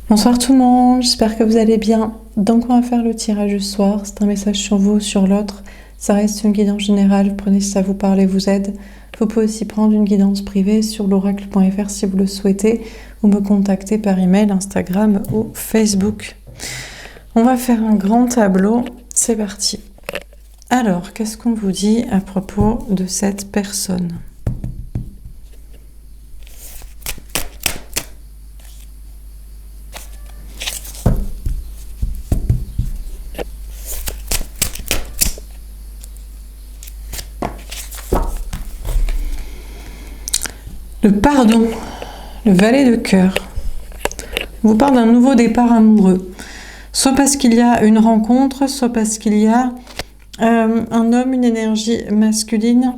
Bonsoir tout le monde, j'espère que vous allez bien. Donc on va faire le tirage du soir, c'est un message sur vous ou sur l'autre. Ça reste une guidance générale, prenez si ça vous parle et vous aide. Vous pouvez aussi prendre une guidance privée sur l'oracle.fr si vous le souhaitez ou me contacter par email, Instagram ou Facebook. On va faire un grand tableau, c'est parti. Alors, qu'est-ce qu'on vous dit à propos de cette personne ? Le pardon, le valet de cœur. On vous parle d'un nouveau départ amoureux. Soit parce qu'il y a une rencontre, soit parce qu'il y a un homme, une énergie masculine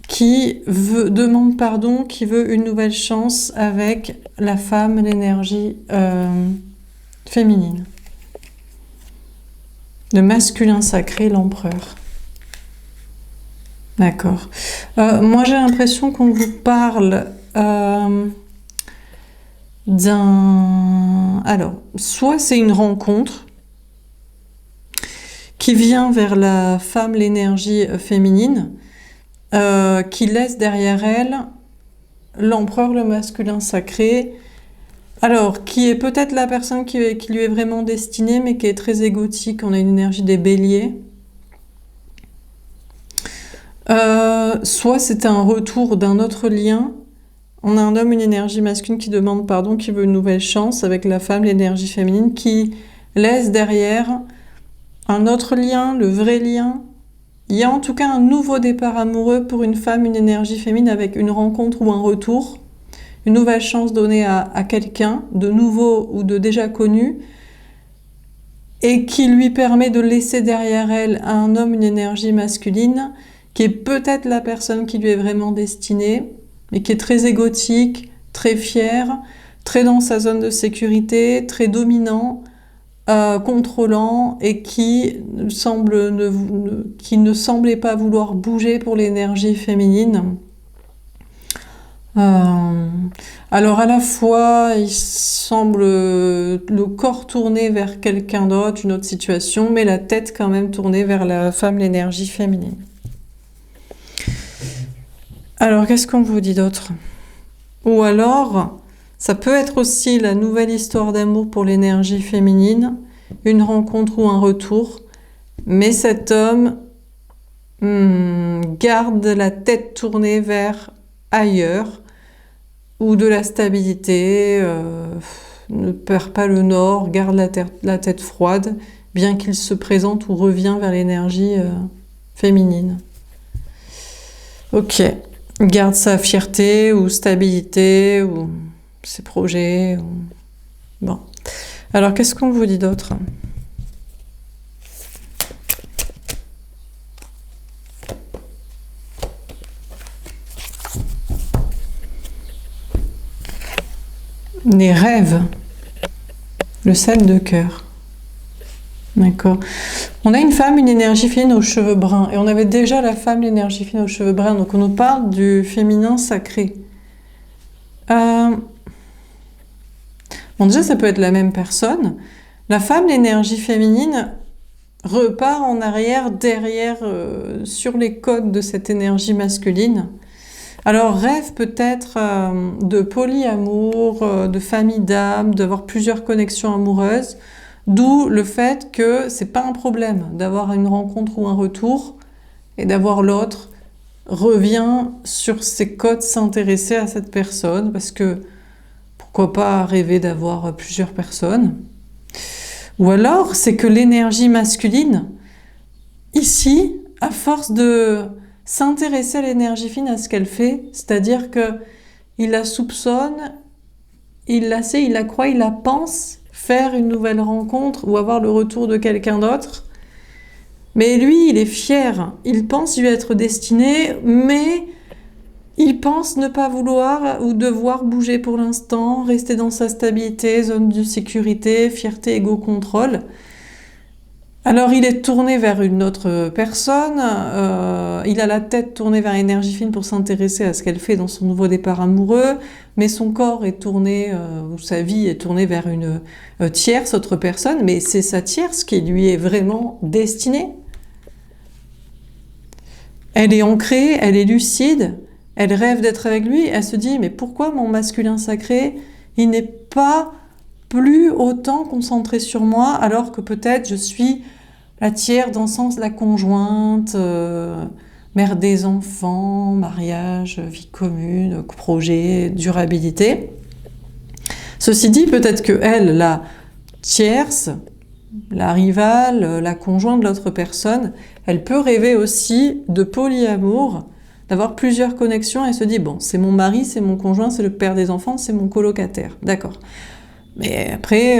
qui demande pardon, qui veut une nouvelle chance avec la femme, l'énergie féminine. Le masculin sacré, l'empereur. D'accord. Moi, j'ai l'impression qu'on vous parle d'un... Alors, soit c'est une rencontre qui vient vers la femme, l'énergie féminine, qui laisse derrière elle l'empereur, le masculin sacré, alors qui est peut-être la personne qui lui est vraiment destinée, mais qui est très égotique. On a une énergie des béliers. Soit c'est un retour d'un autre lien. On a un homme, une énergie masculine qui demande pardon, qui veut une nouvelle chance, avec la femme, l'énergie féminine, qui laisse derrière un autre lien, le vrai lien. Il y a en tout cas un nouveau départ amoureux pour une femme, une énergie féminine, avec une rencontre ou un retour, une nouvelle chance donnée à quelqu'un, de nouveau ou de déjà connu, et qui lui permet de laisser derrière elle un homme, une énergie masculine, qui est peut-être la personne qui lui est vraiment destinée, mais qui est très égotique, très fier, très dans sa zone de sécurité, très dominant, contrôlant, et qui ne semblait pas vouloir bouger pour l'énergie féminine. Alors à la fois, il semble le corps tourné vers quelqu'un d'autre, une autre situation, mais la tête quand même tournée vers la femme, l'énergie féminine. Alors, qu'est-ce qu'on vous dit d'autre ? Ou alors, ça peut être aussi la nouvelle histoire d'amour pour l'énergie féminine, une rencontre ou un retour, mais cet homme garde la tête tournée vers ailleurs, ou de la stabilité, ne perd pas le nord, garde la tête froide, bien qu'il se présente ou revient vers l'énergie féminine. Ok. Garde sa fierté ou stabilité ou ses projets. Bon. Alors, qu'est-ce qu'on vous dit d'autre ? Les rêves. Le 7 de cœur. D'accord. On a une femme, une énergie féminine aux cheveux bruns. Et on avait déjà la femme, l'énergie féminine aux cheveux bruns. Donc on nous parle du féminin sacré. Bon, déjà, ça peut être la même personne. La femme, l'énergie féminine, repart en arrière, derrière, sur les codes de cette énergie masculine. Alors, rêve peut-être de polyamour, de famille d'âme, d'avoir plusieurs connexions amoureuses. D'où le fait que c'est pas un problème d'avoir une rencontre ou un retour et d'avoir l'autre revient sur ses codes, s'intéresser à cette personne, parce que pourquoi pas rêver d'avoir plusieurs personnes. Ou alors c'est que l'énergie masculine, ici, à force de s'intéresser à l'énergie fine, à ce qu'elle fait, c'est-à-dire que il la soupçonne, il la sait, il la croit, il la pense, faire une nouvelle rencontre ou avoir le retour de quelqu'un d'autre. Mais lui, il est fier. Il pense lui être destiné, mais il pense ne pas vouloir ou devoir bouger pour l'instant, rester dans sa stabilité, zone de sécurité, fierté, ego, contrôle. Alors, il est tourné vers une autre personne, il a la tête tournée vers l'énergie fine pour s'intéresser à ce qu'elle fait dans son nouveau départ amoureux, mais son corps est tourné, ou sa vie est tournée vers une tierce, autre personne, mais c'est sa tierce qui lui est vraiment destinée. Elle est ancrée, elle est lucide, elle rêve d'être avec lui, elle se dit « mais pourquoi mon masculin sacré, il n'est pas plus autant concentré sur moi, alors que peut-être je suis la tierce dans le sens la conjointe, mère des enfants, mariage, vie commune, projet, durabilité. » Ceci dit, peut-être que elle, la tierce, la rivale, la conjointe de l'autre personne, elle peut rêver aussi de polyamour, d'avoir plusieurs connexions et se dit « bon, c'est mon mari, c'est mon conjoint, c'est le père des enfants, c'est mon colocataire. » D'accord. Mais après,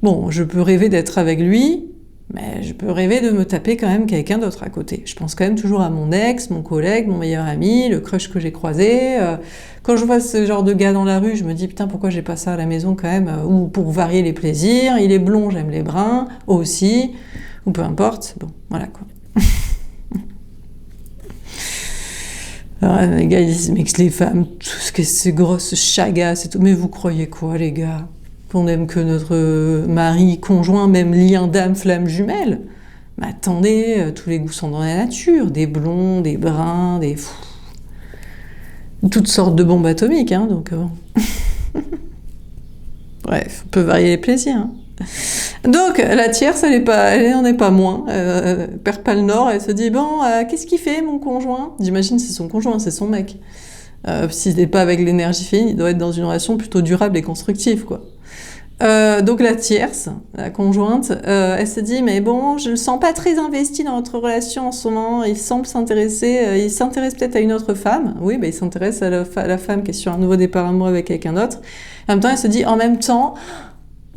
bon, je peux rêver d'être avec lui, mais je peux rêver de me taper quand même quelqu'un d'autre à côté. Je pense quand même toujours à mon ex, mon collègue, mon meilleur ami, le crush que j'ai croisé. Quand je vois ce genre de gars dans la rue, je me dis putain, pourquoi j'ai pas ça à la maison quand même, ou pour varier les plaisirs. Il est blond, j'aime les bruns aussi, ou peu importe. Bon, voilà quoi. Alors, les gars, ils disent, mais que les femmes, tout ce que c'est grosses chagasses et tout. Mais vous croyez quoi, les gars? Qu'on aime que notre mari, conjoint, même lien d'âme, flamme jumelle? Mais attendez, tous les goûts sont dans la nature. Des blonds, des bruns, des... toutes sortes de bombes atomiques, hein, donc bon. Bref, on peut varier les plaisirs, hein. Donc, la tierce, elle en est pas moins. Elle perd pas le nord, elle se dit, bon, qu'est-ce qu'il fait, mon conjoint? J'imagine c'est son conjoint, c'est son mec. S'il n'est pas avec l'énergie féminine, il doit être dans une relation plutôt durable et constructive, quoi. Donc la tierce, la conjointe, elle se dit, mais bon, je le sens pas très investi dans notre relation en ce moment, il semble s'intéresser, il s'intéresse peut-être à une autre femme. Oui, bah, il s'intéresse à la femme qui est sur un nouveau départ amoureux avec quelqu'un d'autre. En même temps, elle se dit, en même temps...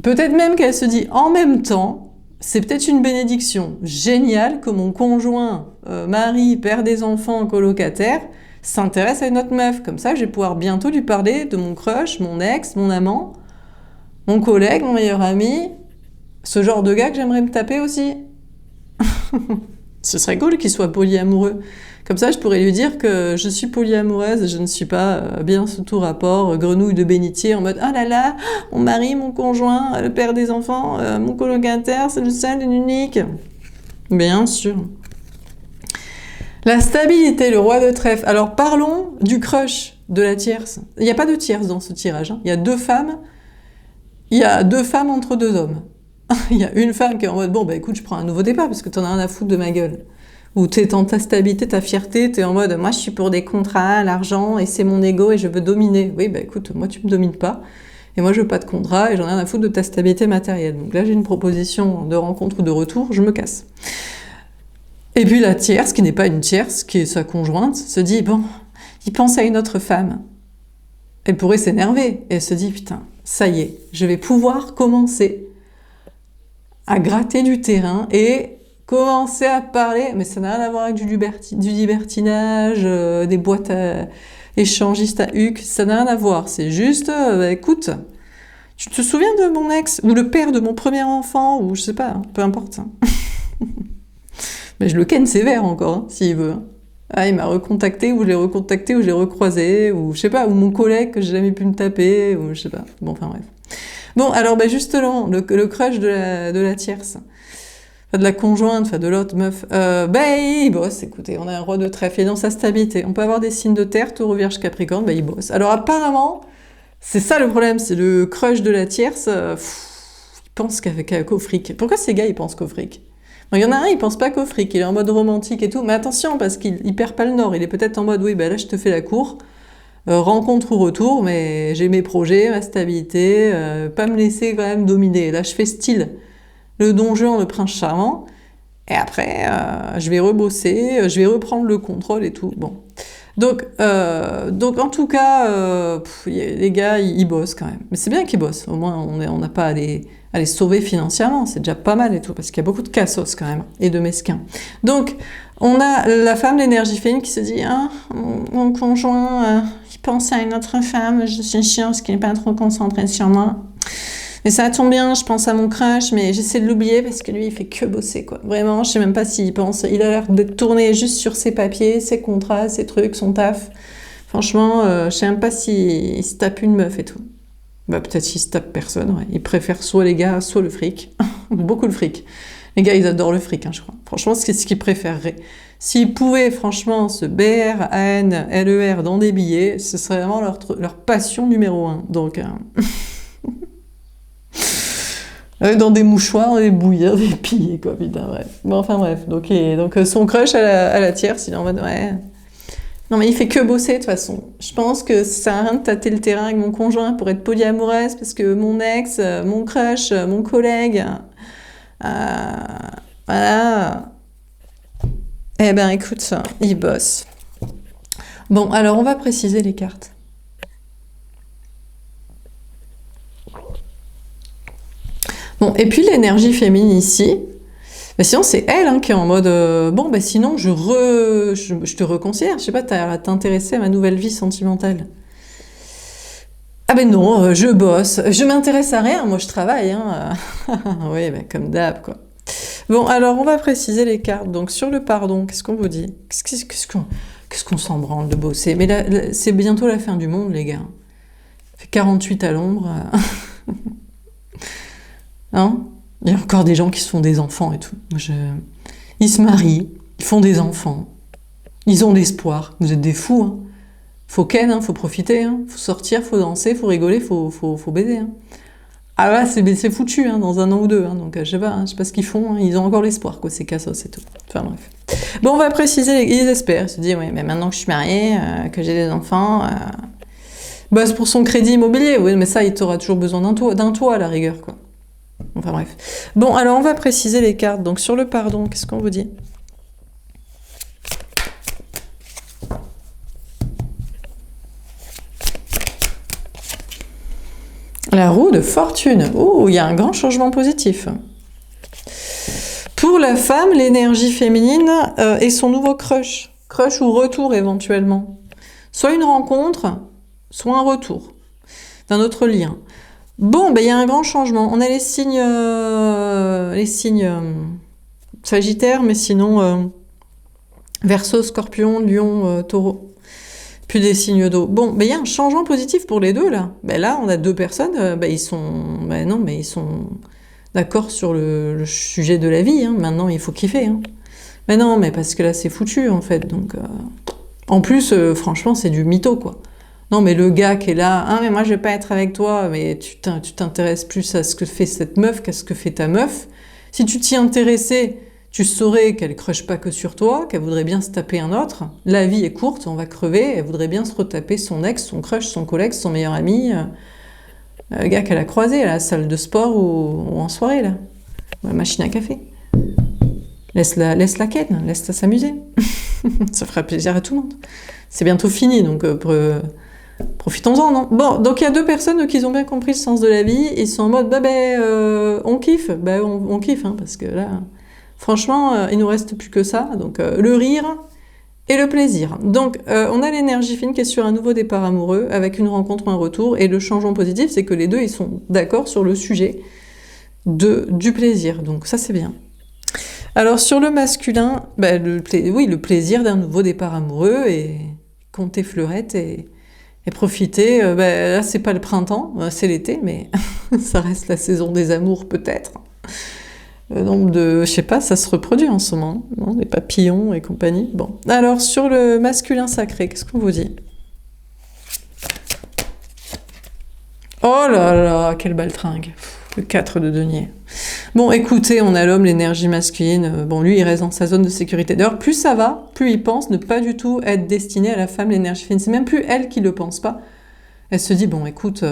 Peut-être même qu'elle se dit, en même temps, c'est peut-être une bénédiction géniale que mon conjoint, mari, père des enfants, colocataire, s'intéresse à une autre meuf. Comme ça, je vais pouvoir bientôt lui parler de mon crush, mon ex, mon amant, mon collègue, mon meilleur ami, ce genre de gars que j'aimerais me taper aussi. Ce serait cool qu'il soit polyamoureux. Comme ça, je pourrais lui dire que je suis polyamoureuse, je ne suis pas bien sous tout rapport, grenouille de bénitier, en mode « Oh là là, mon mari, mon conjoint, le père des enfants, mon colocataire, c'est le seul et l'unique. » Bien sûr. La stabilité, le roi de trèfle. Alors parlons du crush de la tierce. Il n'y a pas de tierce dans ce tirage, hein. Il y a deux femmes entre deux hommes. Il y a une femme qui est en mode « Bon, bah écoute, je prends un nouveau départ parce que t'en as rien à foutre de ma gueule. » Où t'es dans ta stabilité, ta fierté, t'es en mode « Moi, je suis pour des contrats, l'argent, et c'est mon ego, et je veux dominer. » Oui, bah écoute, moi, tu me domines pas. Et moi, je veux pas de contrat, et j'en ai rien à foutre de ta stabilité matérielle. Donc là, j'ai une proposition de rencontre ou de retour, je me casse. Et puis la tierce, qui n'est pas une tierce, qui est sa conjointe, se dit « Bon, il pense à une autre femme. » Elle pourrait s'énerver. Et elle se dit « Putain, ça y est, je vais pouvoir commencer à gratter du terrain et commencer à parler, mais ça n'a rien à voir avec du libertinage, des boîtes échangistes à huc, ça n'a rien à voir, c'est juste, écoute, tu te souviens de mon ex, ou le père de mon premier enfant, ou je sais pas, hein, peu importe. Hein. Mais je le ken sévère encore, hein, s'il veut. Hein. Ah, il m'a recontacté, ou je l'ai recontacté, ou je l'ai recroisé, ou je sais pas, ou mon collègue que j'ai jamais pu me taper, ou je sais pas, bon, enfin bref. Bon, alors bah, justement, le crush de la tierce, de la conjointe, enfin de l'autre meuf, bah il bosse, écoutez, on a un roi de trèfle, il est dans sa stabilité. On peut avoir des signes de terre, taureau, vierge, capricorne, bah il bosse. Alors apparemment, c'est ça le problème, c'est le crush de la tierce, il pense qu'au fric. Pourquoi ces gars, ils pensent qu'au fric? Il y en a un, il pense pas qu'au fric, il est en mode romantique et tout, mais attention, parce qu'il perd pas le nord, il est peut-être en mode, oui, bah là je te fais la cour, rencontre ou retour, mais j'ai mes projets, ma stabilité, pas me laisser quand même dominer. Là, je fais style le Don Juan, le prince charmant, et après, je vais rebosser, je vais reprendre le contrôle et tout. Bon. Donc en tout cas, les gars, ils bossent quand même. Mais c'est bien qu'ils bossent, au moins on n'a pas à les sauver financièrement, c'est déjà pas mal et tout, parce qu'il y a beaucoup de cassos quand même, et de mesquins. Donc, on a la femme, l'énergie féminine, qui se dit ah, mon conjoint, il pense à une autre femme, je suis chiant parce qu'il n'est pas trop concentré sur moi. Mais ça tombe bien, je pense à mon crush, mais j'essaie de l'oublier parce que lui, il fait que bosser, quoi. Vraiment, je sais même pas s'il pense. Il a l'air d'être tourné juste sur ses papiers, ses contrats, ses trucs, son taf. Franchement, je sais même pas s'il se tape une meuf et tout. Bah, peut-être qu'il se tape personne, ouais. Il préfère soit les gars, soit le fric. Beaucoup le fric. Les gars, ils adorent le fric, hein, je crois. Franchement, c'est ce qu'ils préféreraient. S'ils pouvaient, franchement, se BRANLER dans des billets, ce serait vraiment leur passion numéro 1. Donc, dans des mouchoirs, des bouillards, des pillés, quoi, putain, bref. Bon, enfin, bref. Donc, son crush à la tierce, il est en mode, ouais. Non, mais il fait que bosser, de toute façon. Je pense que ça sert à rien de tâter le terrain avec mon conjoint pour être polyamoureuse, parce que mon ex, mon crush, mon collègue, voilà. Eh ben, écoute, il bosse. Bon, alors, on va préciser les cartes. Bon, et puis l'énergie féminine ici, bah sinon c'est elle hein, qui est en mode bon bah sinon je te reconsidère, je sais pas, t'as t'intéresser à ma nouvelle vie sentimentale. Ah ben non, je bosse, je m'intéresse à rien, moi je travaille, hein. Oui, bah, comme d'hab quoi. Bon alors on va préciser les cartes, donc sur le pardon, qu'est-ce qu'on vous dit? Qu'est-ce qu'on s'en branle de bosser? Mais là, c'est bientôt la fin du monde les gars. Il fait 48 à l'ombre. Hein? Il y a encore des gens qui se font des enfants et tout. Ils se marient, ils font des enfants, ils ont l'espoir. Vous êtes des fous, hein. Faut ken, hein, faut profiter, hein. Faut sortir, faut danser, faut rigoler, faut baiser. Hein. Ah là, c'est foutu, hein, dans un an ou deux. Hein, donc je sais pas ce qu'ils font. Hein. Ils ont encore l'espoir, quoi, ces cassos et tout. Enfin bref. Bon, on va préciser, ils espèrent. Ils se disent, oui, mais maintenant que je suis mariée, que j'ai des enfants, bah, c'est pour son crédit immobilier. Oui, mais ça, il t'aura toujours besoin d'un toit à la rigueur, quoi. Enfin bref. Bon, alors on va préciser les cartes. Donc sur le pardon, qu'est-ce qu'on vous dit? La roue de fortune. Oh, il y a un grand changement positif. Pour la femme, l'énergie féminine est son nouveau crush. Crush ou retour éventuellement. Soit une rencontre, soit un retour d'un autre lien. Bon, ben il y a un grand changement. On a les signes Sagittaire, mais sinon Verseau, Scorpion, Lion, Taureau. Puis des signes d'eau. Bon, ben il y a un changement positif pour les deux là. Ben là, on a deux personnes. Ben ils sont d'accord sur le sujet de la vie. Hein. Maintenant, il faut kiffer. Hein. Mais non, mais parce que là, c'est foutu en fait. Donc, en plus, franchement, c'est du mytho quoi. Non, mais le gars qui est là, ah, mais moi je vais pas être avec toi, mais tu t'intéresses plus à ce que fait cette meuf qu'à ce que fait ta meuf. Si tu t'y intéressais, tu saurais qu'elle crush pas que sur toi, qu'elle voudrait bien se taper un autre. La vie est courte, on va crever, elle voudrait bien se retaper son ex, son crush, son collègue, son meilleur ami, le gars qu'elle a croisé à la salle de sport ou en soirée, là, ou à la machine à café. Laisse-la ken, laisse-la s'amuser. Ça fera plaisir à tout le monde. C'est bientôt fini, donc profitons-en, non? Bon, donc il y a deux personnes qui ont bien compris le sens de la vie, ils sont en mode, on kiffe, on kiffe, hein, parce que là, franchement, il nous reste plus que ça, donc le rire et le plaisir. Donc, on a l'énergie fine qui est sur un nouveau départ amoureux, avec une rencontre ou un retour, et le changement positif, c'est que les deux, ils sont d'accord sur le sujet du plaisir, donc ça c'est bien. Alors sur le masculin, le plaisir d'un nouveau départ amoureux, et compter fleurette et profiter, là c'est pas le printemps, c'est l'été, mais ça reste la saison des amours peut-être. Donc je sais pas, ça se reproduit en ce moment, non, les papillons et compagnie. Bon, alors sur le masculin sacré, qu'est-ce qu'on vous dit? Oh là là, quelle baltringue, le 4 de denier. Bon, écoutez, on a l'homme, l'énergie masculine, bon, lui, il reste dans sa zone de sécurité. D'ailleurs, plus ça va, plus il pense ne pas du tout être destiné à la femme, l'énergie féminine. C'est même plus elle qui le pense pas. Elle se dit, bon, écoute,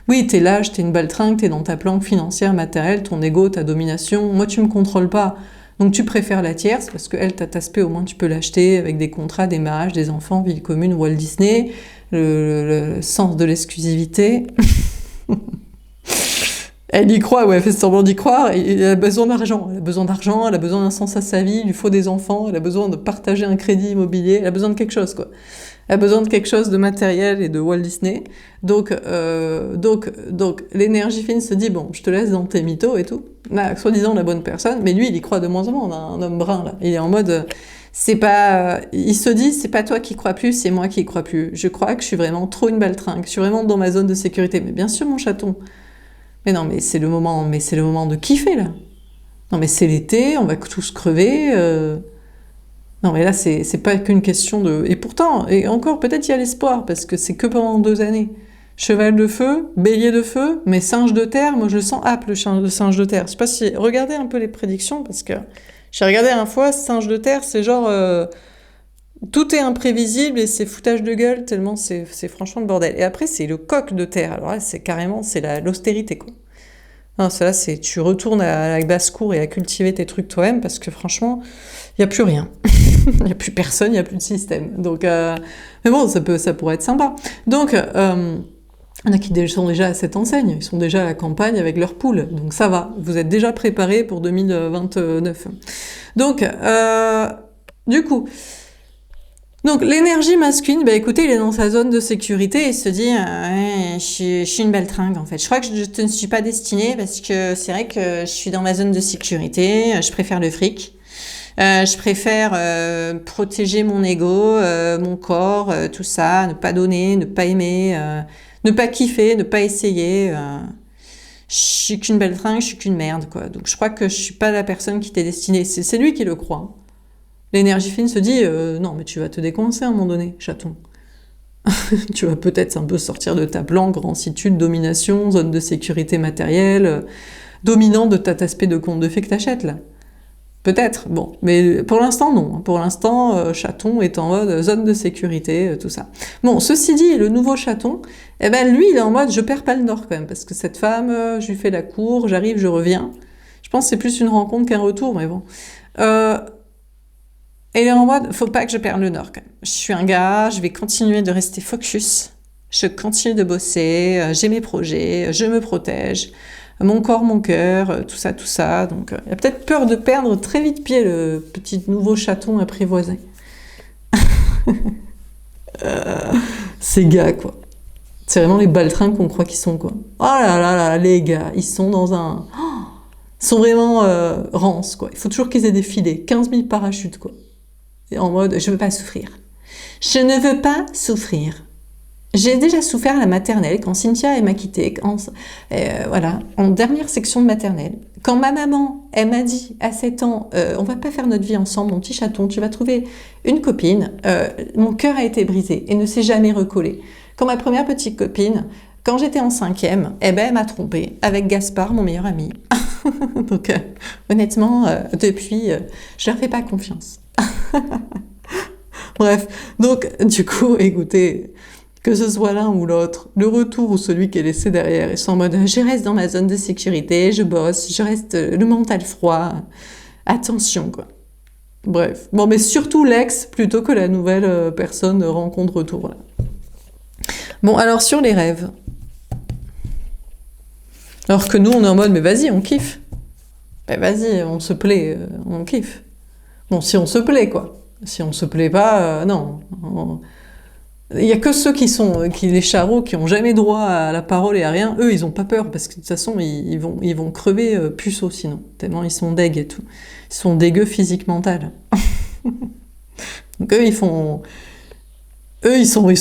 oui, t'es lâche, t'es une baltringue, t'es dans ta planque financière, matérielle, ton ego, ta domination. Moi, tu me contrôles pas. Donc, tu préfères la tierce, parce qu'elle, t'as aspect, au moins, tu peux l'acheter avec des contrats, des mariages, des enfants, ville commune, Walt Disney, le sens de l'exclusivité. Elle y croit, ouais, elle fait semblant d'y croire, et elle a besoin d'argent. Elle a besoin d'argent, elle a besoin d'un sens à sa vie, il lui faut des enfants, elle a besoin de partager un crédit immobilier, elle a besoin de quelque chose, quoi. Elle a besoin de quelque chose de matériel et de Walt Disney. Donc l'énergie fine se dit, bon, je te laisse dans tes mythos et tout. Là, soi-disant la bonne personne, mais lui, il y croit de moins en moins. On a un homme brun, là. Il est en mode, c'est pas... il se dit, c'est pas toi qui crois plus, c'est moi qui crois plus. Je crois que je suis vraiment trop une baltringue. Je suis vraiment dans ma zone de sécurité. Mais bien sûr, mon chaton. Mais non, mais c'est le moment de kiffer, là. Non, mais c'est l'été, on va tous crever. Non, mais là, c'est pas qu'une question de... Et pourtant, et encore, peut-être il y a l'espoir, parce que c'est que pendant 2 années. Cheval de feu, bélier de feu, mais singe de terre, moi je le sens le singe de terre. Je sais pas si... Regardez un peu les prédictions, parce que j'ai regardé une fois, singe de terre, c'est genre... tout est imprévisible et c'est foutage de gueule, tellement c'est franchement le bordel. Et après, c'est le coq de terre. Alors là, c'est carrément, c'est l'austérité, quoi. Non, ça là, c'est tu retournes à la basse-cour et à cultiver tes trucs toi-même, parce que franchement, il n'y a plus rien. Il n'y a plus personne, il n'y a plus de système. Donc, mais bon, ça pourrait être sympa. Donc, il y en a qui sont déjà à cette enseigne, ils sont déjà à la campagne avec leurs poules, donc ça va, vous êtes déjà préparés pour 2029. Donc, du coup, l'énergie masculine, bah écoutez, il est dans sa zone de sécurité, il se dit je suis une baltringue en fait. Je crois que je ne suis pas destinée parce que c'est vrai que je suis dans ma zone de sécurité, je préfère le fric. Je préfère protéger mon ego, mon corps, tout ça, ne pas donner, ne pas aimer, ne pas kiffer, ne pas essayer. Je suis qu'une baltringue, je suis qu'une merde, quoi. Donc je crois que je suis pas la personne qui t'est destinée. C'est lui qui le croit. L'énergie fine se dit non, mais tu vas te décoincer à un moment donné, chaton. Tu vas peut-être un peu sortir de ta planque, rancitude, domination, zone de sécurité matérielle, dominant de cet aspect de conte de fées que t'achètes, là. Peut-être, bon, mais pour l'instant non. Pour l'instant, chaton est en mode zone de sécurité, tout ça. Bon, ceci dit, le nouveau chaton, eh ben lui, il est en mode je perds pas le nord quand même, parce que cette femme, je lui fais la cour, j'arrive, je reviens. Je pense que c'est plus une rencontre qu'un retour, mais bon. Et il est en mode faut pas que je perde le nord quand même. Je suis un gars, je vais continuer de rester focus, je continue de bosser, j'ai mes projets, je me protège. Mon corps, mon cœur, tout ça. Donc, il a peut-être peur de perdre très vite pied, le petit nouveau chaton apprivoisé. Ces gars, quoi. C'est vraiment les baltringues qu'on croit qu'ils sont, quoi. Oh là là là, les gars, ils sont dans un... ils sont vraiment rances, quoi. Il faut toujours qu'ils aient des filets, 15 000 parachutes, quoi. Et en mode, je veux pas souffrir. Je ne veux pas souffrir. J'ai déjà souffert à la maternelle quand Cynthia m'a quittée, voilà, en dernière section de maternelle. Quand ma maman, elle m'a dit à 7 ans, on va pas faire notre vie ensemble, mon petit chaton, tu vas trouver une copine. Mon cœur a été brisé et ne s'est jamais recollé. Quand ma première petite copine, quand j'étais en 5e, eh ben, elle m'a trompée avec Gaspard, mon meilleur ami. Donc, honnêtement, depuis, je leur fais pas confiance. Bref, donc, du coup, écoutez... Que ce soit l'un ou l'autre, le retour ou celui qui est laissé derrière, ils sont en mode je reste dans ma zone de sécurité, je bosse, je reste le mental froid. Attention, quoi. Bref. Bon, mais surtout l'ex plutôt que la nouvelle personne rencontre retour. Là. Bon, alors sur les rêves. Alors que nous, on est en mode mais vas-y, on kiffe. Ben vas-y, on se plaît, on kiffe. Bon, si on se plaît, quoi. Si on se plaît pas, non. Il y a que ceux les charros, qui ont jamais droit à la parole et à rien. Eux, ils ont pas peur parce que de toute façon, ils vont crever puceaux sinon. Tellement ils sont deg et tout. Ils sont dégueux physique mental. Donc eux, ils sont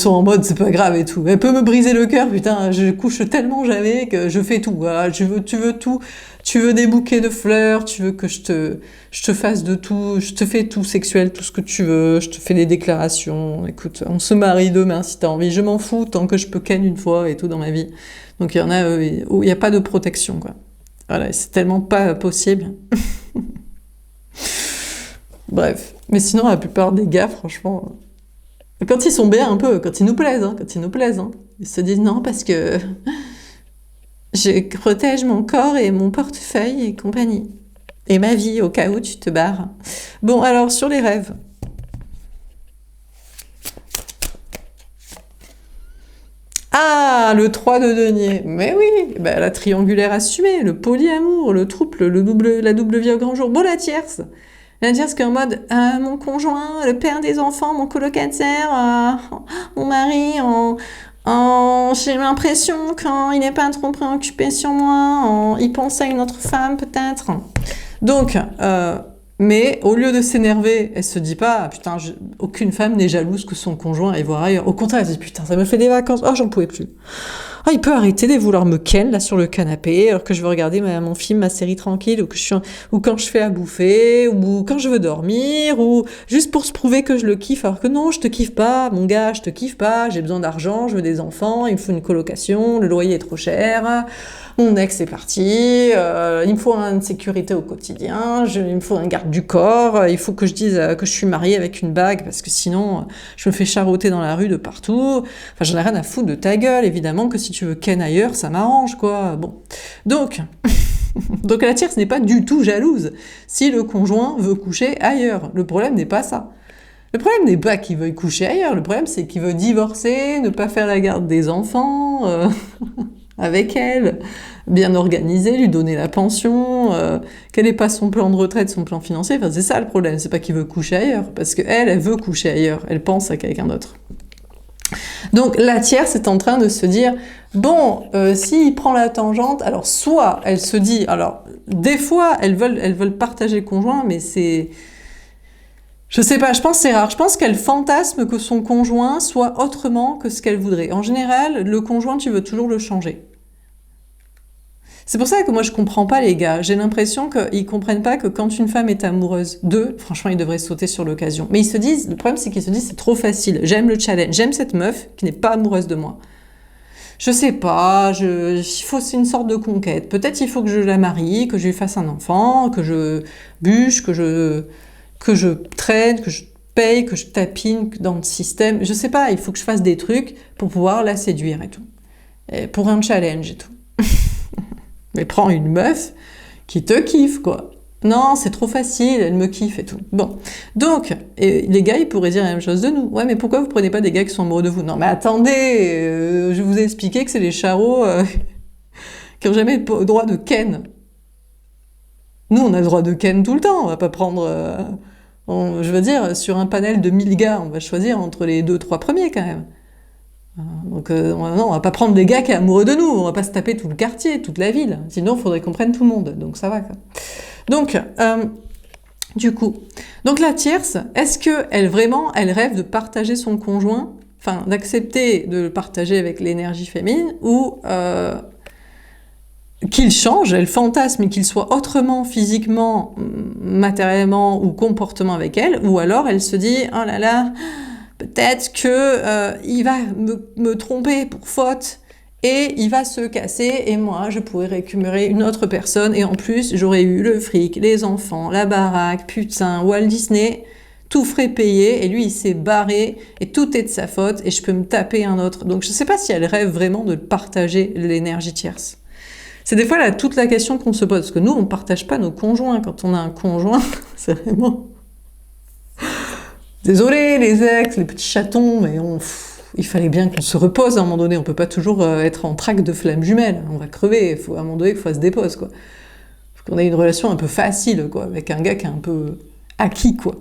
en mode c'est pas grave et tout. Elle peut me briser le cœur, putain. Je couche tellement jamais que je fais tout. Voilà, tu veux tout. Tu veux des bouquets de fleurs, tu veux que je te fasse de tout, je te fais tout sexuel, tout ce que tu veux, je te fais des déclarations, écoute, on se marie demain si t'as envie, je m'en fous tant que je peux ken une fois et tout dans ma vie. Donc il y en a où il n'y a pas de protection, quoi. Voilà, c'est tellement pas possible. Bref. Mais sinon, la plupart des gars, franchement, quand ils sont bien un peu, quand ils nous plaisent, ils se disent non parce que... je protège mon corps et mon portefeuille et compagnie. Et ma vie, au cas où tu te barres. Bon, alors, sur les rêves. Ah, le 3 de denier. Mais oui, bah, la triangulaire assumée, le polyamour, le trouble, la double vie au grand jour. Bon, la tierce. La tierce qui est en mode mon conjoint, le père des enfants, mon colocataire, mon mari, j'ai l'impression qu'il n'est pas trop préoccupé sur moi, il pense à une autre femme peut-être. Donc, mais au lieu de s'énerver, elle se dit pas putain, aucune femme n'est jalouse que son conjoint aille voir ailleurs. Au contraire, elle se dit putain, ça me fait des vacances, oh j'en pouvais plus. Oh, il peut arrêter de vouloir me ken là sur le canapé alors que je veux regarder mon film, ma série tranquille, ou quand je fais à bouffer, ou quand je veux dormir, ou juste pour se prouver que je le kiffe alors que non, je te kiffe pas, mon gars, je te kiffe pas, j'ai besoin d'argent, je veux des enfants, il me faut une colocation, le loyer est trop cher, mon ex est parti, il me faut une sécurité au quotidien, il me faut un garde du corps, il faut que je dise que je suis mariée avec une bague parce que sinon je me fais charroter dans la rue de partout. Enfin, j'en ai rien à foutre de ta gueule, évidemment que si tu veux ken ailleurs, ça m'arrange, quoi. Bon. Donc la tierce n'est pas du tout jalouse si le conjoint veut coucher ailleurs. Le problème n'est pas ça. Le problème n'est pas qu'il veuille coucher ailleurs, le problème c'est qu'il veut divorcer, ne pas faire la garde des enfants avec elle, bien organiser, lui donner la pension, quel n'est pas son plan de retraite, son plan financier. Enfin, c'est ça le problème, c'est pas qu'il veut coucher ailleurs, parce qu'elle, elle veut coucher ailleurs, elle pense à quelqu'un d'autre. Donc la tierce est en train de se dire, bon, s'il prend la tangente, alors soit elle se dit, alors des fois elles veulent partager le conjoint, mais c'est... Je sais pas, je pense que c'est rare. Je pense qu'elle fantasme que son conjoint soit autrement que ce qu'elle voudrait. En général, le conjoint, tu veux toujours le changer. C'est pour ça que moi je comprends pas les gars, j'ai l'impression qu'ils comprennent pas que quand une femme est amoureuse d'eux, franchement ils devraient sauter sur l'occasion. Mais ils se disent, le problème c'est qu'ils se disent c'est trop facile, j'aime le challenge, j'aime cette meuf qui n'est pas amoureuse de moi. Je sais pas, c'est une sorte de conquête, peut-être il faut que je la marie, que je lui fasse un enfant, que je bûche, que je traîne, que je paye, que je tapine dans le système, je sais pas, il faut que je fasse des trucs pour pouvoir la séduire et tout. Et pour un challenge et tout. Mais prends une meuf qui te kiffe, quoi. Non, c'est trop facile, elle me kiffe et tout. Bon. Donc, les gars, ils pourraient dire la même chose de nous. Ouais, mais pourquoi vous prenez pas des gars qui sont amoureux de vous? Non, mais attendez, je vous ai expliqué que c'est les charros qui n'ont jamais le droit de ken. Nous, on a le droit de ken tout le temps. On va pas prendre... je veux dire, sur un panel de 1000 gars, on va choisir entre les 2-3 premiers, quand même. Donc non, on va pas prendre des gars qui sont amoureux de nous, on va pas se taper tout le quartier, toute la ville, sinon il faudrait qu'on prenne tout le monde, donc ça va quoi. Donc, du coup, donc la tierce, est-ce qu'elle vraiment, elle rêve de partager son conjoint, enfin d'accepter de le partager avec l'énergie féminine, ou qu'il change, elle fantasme et qu'il soit autrement physiquement, matériellement ou comportement avec elle, ou alors elle se dit, oh là là, peut-être que il va me tromper pour faute et il va se casser et moi je pourrais récupérer une autre personne et en plus j'aurais eu le fric, les enfants, la baraque, putain, Walt Disney, tout frais payé et lui il s'est barré et tout est de sa faute et je peux me taper un autre. Donc je sais pas si elle rêve vraiment de partager l'énergie tierce. C'est des fois là toute la question qu'on se pose parce que nous on partage pas nos conjoints. Quand on a un conjoint, c'est vraiment... Désolé les ex, les petits chatons, mais il fallait bien qu'on se repose à un moment donné. On peut pas toujours être en traque de flammes jumelles. On va crever. À un moment donné, il faut se dépose, quoi. Faut qu'on ait une relation un peu facile, quoi, avec un gars qui est un peu acquis, quoi.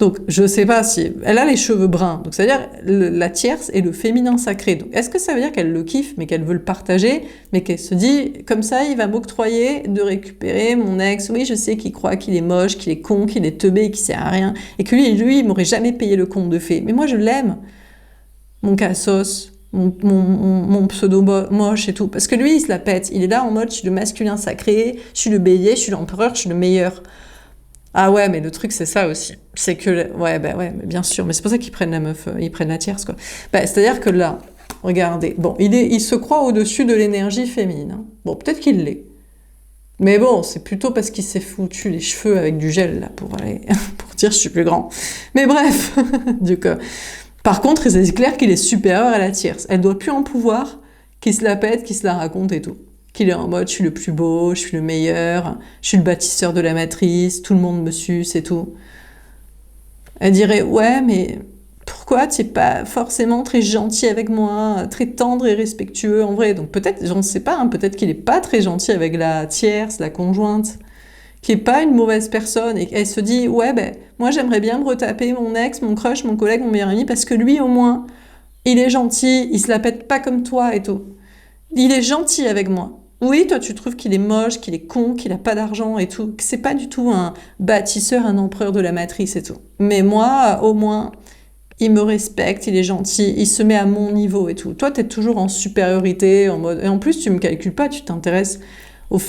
Donc, je sais pas si... Elle a les cheveux bruns. Donc, c'est-à-dire la tierce est le féminin sacré. Donc, est-ce que ça veut dire qu'elle le kiffe, mais qu'elle veut le partager, mais qu'elle se dit, comme ça, il va m'octroyer de récupérer mon ex. Oui, je sais qu'il croit qu'il est moche, qu'il est con, qu'il est teubé, qu'il sert à rien. Et que lui, il m'aurait jamais payé le conte de fées. Mais moi, je l'aime. Mon cassos, mon pseudo moche et tout. Parce que lui, il se la pète. Il est là en mode, je suis le masculin sacré, je suis le bélier, je suis l'empereur, je suis le meilleur. Ah ouais, mais le truc, c'est ça aussi. C'est que... Ouais, mais bien sûr. Mais c'est pour ça qu'ils prennent la meuf, ils prennent la tierce, quoi. C'est-à-dire que là, regardez, bon, il se croit au-dessus de l'énergie féminine. Hein. Bon, peut-être qu'il l'est. Mais bon, c'est plutôt parce qu'il s'est foutu les cheveux avec du gel, là, pour dire je suis plus grand. Mais bref, du coup. Par contre, c'est clair qu'il est supérieur à la tierce. Elle doit plus en pouvoir, qu'il se la pète, qu'il se la raconte et tout. Qu'il est en mode, je suis le plus beau, je suis le meilleur, je suis le bâtisseur de la matrice, tout le monde me suce et tout. Elle dirait, ouais, mais pourquoi tu n'es pas forcément très gentil avec moi, très tendre et respectueux en vrai? Donc peut-être, j'en sais pas, hein, peut-être qu'il n'est pas très gentil avec la tierce, la conjointe, qui est pas une mauvaise personne, et elle se dit, ouais, ben, moi j'aimerais bien me retaper mon ex, mon crush, mon collègue, mon meilleur ami, parce que lui, au moins, il est gentil, il se la pète pas comme toi et tout. Il est gentil avec moi. Oui, toi, tu trouves qu'il est moche, qu'il est con, qu'il a pas d'argent et tout, que c'est pas du tout un bâtisseur, un empereur de la matrice et tout. Mais moi, au moins, il me respecte, il est gentil, il se met à mon niveau et tout. Toi, t'es toujours en supériorité, en mode... Et en plus, tu me calcules pas, tu t'intéresses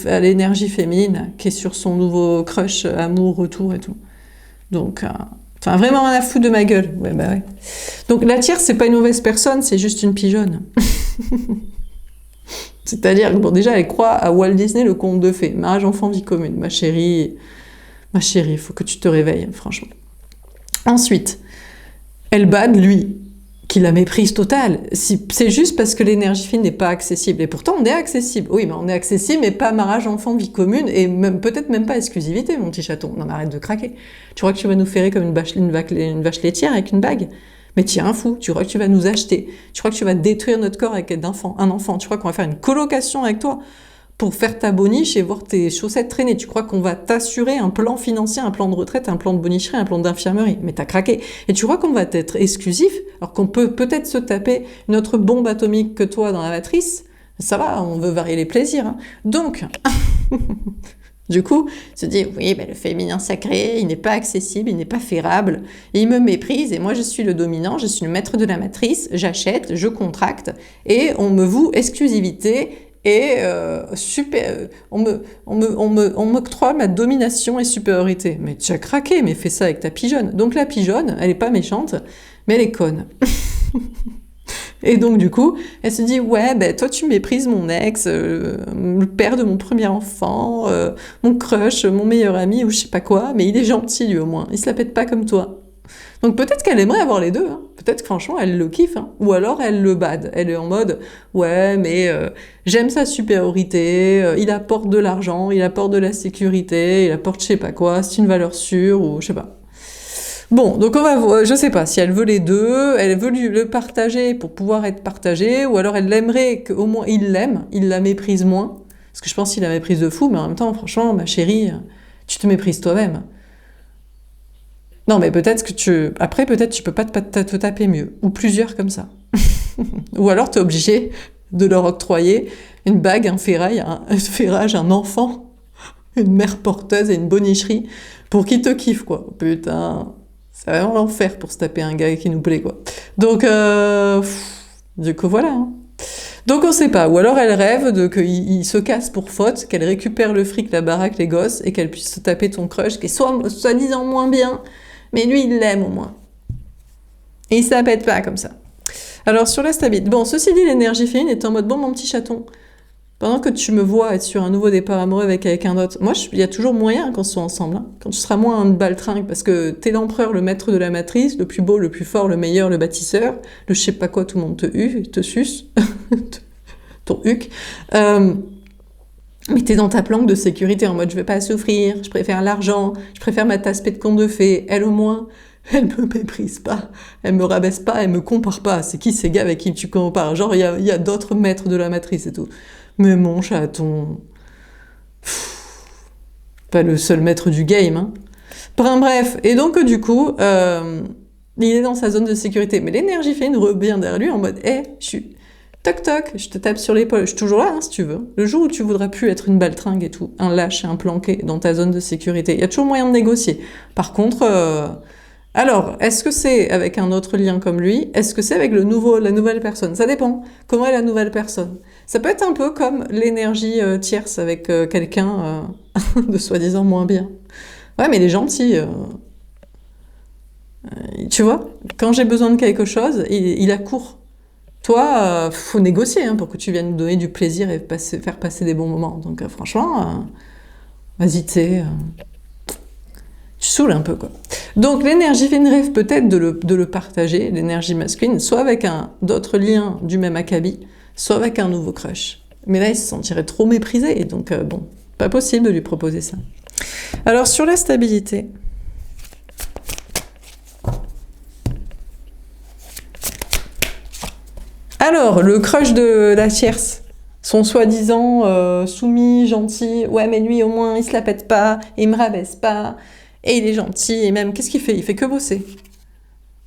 à l'énergie féminine qui est sur son nouveau crush, amour, retour et tout. Donc, enfin, vraiment rien à foutre de ma gueule. Ouais, bah ouais. Donc, la tierce, c'est pas une mauvaise personne, c'est juste une pigeonne. C'est-à-dire que, bon, déjà, elle croit à Walt Disney, le conte de fées. Mariage, enfant, vie commune. Ma chérie, il faut que tu te réveilles, franchement. Ensuite, elle bade, lui, qui la méprise totale. C'est juste parce que l'énergie fine n'est pas accessible. Et pourtant, on est accessible. Oui, mais on est accessible, mais pas mariage, enfant, vie commune, et même, peut-être même pas exclusivité, mon petit chaton. Non, mais arrête de craquer. Tu crois que tu vas nous ferrer comme une vache laitière avec une bague? Mais tu es un fou, tu crois que tu vas nous acheter, tu crois que tu vas détruire notre corps avec un enfant, tu crois qu'on va faire une colocation avec toi pour faire ta boniche et voir tes chaussettes traîner, tu crois qu'on va t'assurer un plan financier, un plan de retraite, un plan de bonicherie, un plan d'infirmerie, mais t'as craqué. Et tu crois qu'on va être exclusif, alors qu'on peut peut-être se taper une autre bombe atomique que toi dans la matrice? Ça va, on veut varier les plaisirs. Hein. Donc... Du coup, il se dit, oui, ben, le féminin sacré, il n'est pas accessible, il n'est pas ferrable, et il me méprise, et moi je suis le dominant, je suis le maître de la matrice, j'achète, je contracte, et on me voue exclusivité, et on m'octroie ma domination et supériorité. Mais tu as craqué, mais fais ça avec ta pigeonne. Donc la pigeonne, elle est pas méchante, mais elle est conne. Et donc, du coup, elle se dit, ouais, ben, toi, tu méprises mon ex, le père de mon premier enfant, mon crush, mon meilleur ami, ou je sais pas quoi, mais il est gentil, lui, au moins. Il se la pète pas comme toi. Donc, peut-être qu'elle aimerait avoir les deux, hein. Peut-être que, franchement, elle le kiffe, hein. Ou alors, elle le bade. Elle est en mode, ouais, mais j'aime sa supériorité, il apporte de l'argent, il apporte de la sécurité, il apporte je sais pas quoi, c'est une valeur sûre, ou je sais pas. Bon, donc on va voir, je sais pas si elle veut les deux, elle veut le partager pour pouvoir être partagée, ou alors elle aimerait qu'au moins il l'aime, il la méprise moins, parce que je pense qu'il la méprise de fou, mais en même temps, franchement, ma chérie, tu te méprises toi-même. Non, mais peut-être que après, peut-être tu peux pas te taper mieux, ou plusieurs comme ça. Ou alors t'es obligé de leur octroyer une bague, un ferrage, un enfant, une mère porteuse et une bonicherie, pour qu'ils te kiffent, quoi. Putain... C'est vraiment l'enfer pour se taper un gars qui nous plaît, quoi. Donc, du coup, voilà. Hein. Donc, on sait pas. Ou alors, elle rêve qu'il se casse pour faute, qu'elle récupère le fric, la baraque, les gosses, et qu'elle puisse se taper ton crush, qui est soi-disant moins bien, mais lui, il l'aime au moins. Et il se la pète pas comme ça. Alors, sur la stabilité. Bon, ceci dit, l'énergie féminine est en mode, bon, mon petit chaton, pendant que tu me vois être sur un nouveau départ amoureux avec quelqu'un d'autre, moi, il y a toujours moyen qu'on soit ensemble. Hein. Quand tu seras moins un baltringue, parce que t'es l'empereur, le maître de la matrice, le plus beau, le plus fort, le meilleur, le bâtisseur, le je sais pas quoi, tout le monde te suce, ton huc. Mais t'es dans ta planque de sécurité, en mode je vais pas souffrir, je préfère l'argent, je préfère ma tasse de conte de fées. Elle, au moins, elle me méprise pas, elle me rabaisse pas, elle me compare pas. C'est qui ces gars avec qui tu compares? Genre, il y a d'autres maîtres de la matrice et tout. Mais mon chaton... Pas le seul maître du game, hein. Bref, et donc du coup, il est dans sa zone de sécurité. Mais l'énergie féminine revient derrière lui en mode « Hé, je suis... Toc toc, je te tape sur l'épaule, je suis toujours là, hein, si tu veux. Le jour où tu voudras plus être une baltringue et tout, un lâche et un planqué dans ta zone de sécurité, il y a toujours moyen de négocier. Par contre... Alors, est-ce que c'est avec un autre lien comme lui? Est-ce que c'est avec la nouvelle personne? Ça dépend. Comment est la nouvelle personne? Ça peut être un peu comme l'énergie tierce avec quelqu'un de soi-disant moins bien. Ouais, mais il est gentil. Tu vois, quand j'ai besoin de quelque chose, il accourt. Toi, faut négocier hein, pour que tu viennes nous donner du plaisir et faire passer des bons moments. Donc franchement, vas-y, tu sais... Tu saoules un peu, quoi. Donc, l'énergie féminine rêve peut-être de le partager, l'énergie masculine, soit avec d'autres liens du même acabit, soit avec un nouveau crush. Mais là, il se sentirait trop méprisé, et donc, bon, pas possible de lui proposer ça. Alors, sur la stabilité... Alors, le crush de la tierce, Son soi-disant soumis, gentil, ouais mais lui au moins il se la pète pas, et il me rabaisse pas, et il est gentil, et même qu'est-ce qu'il fait? Il fait que bosser.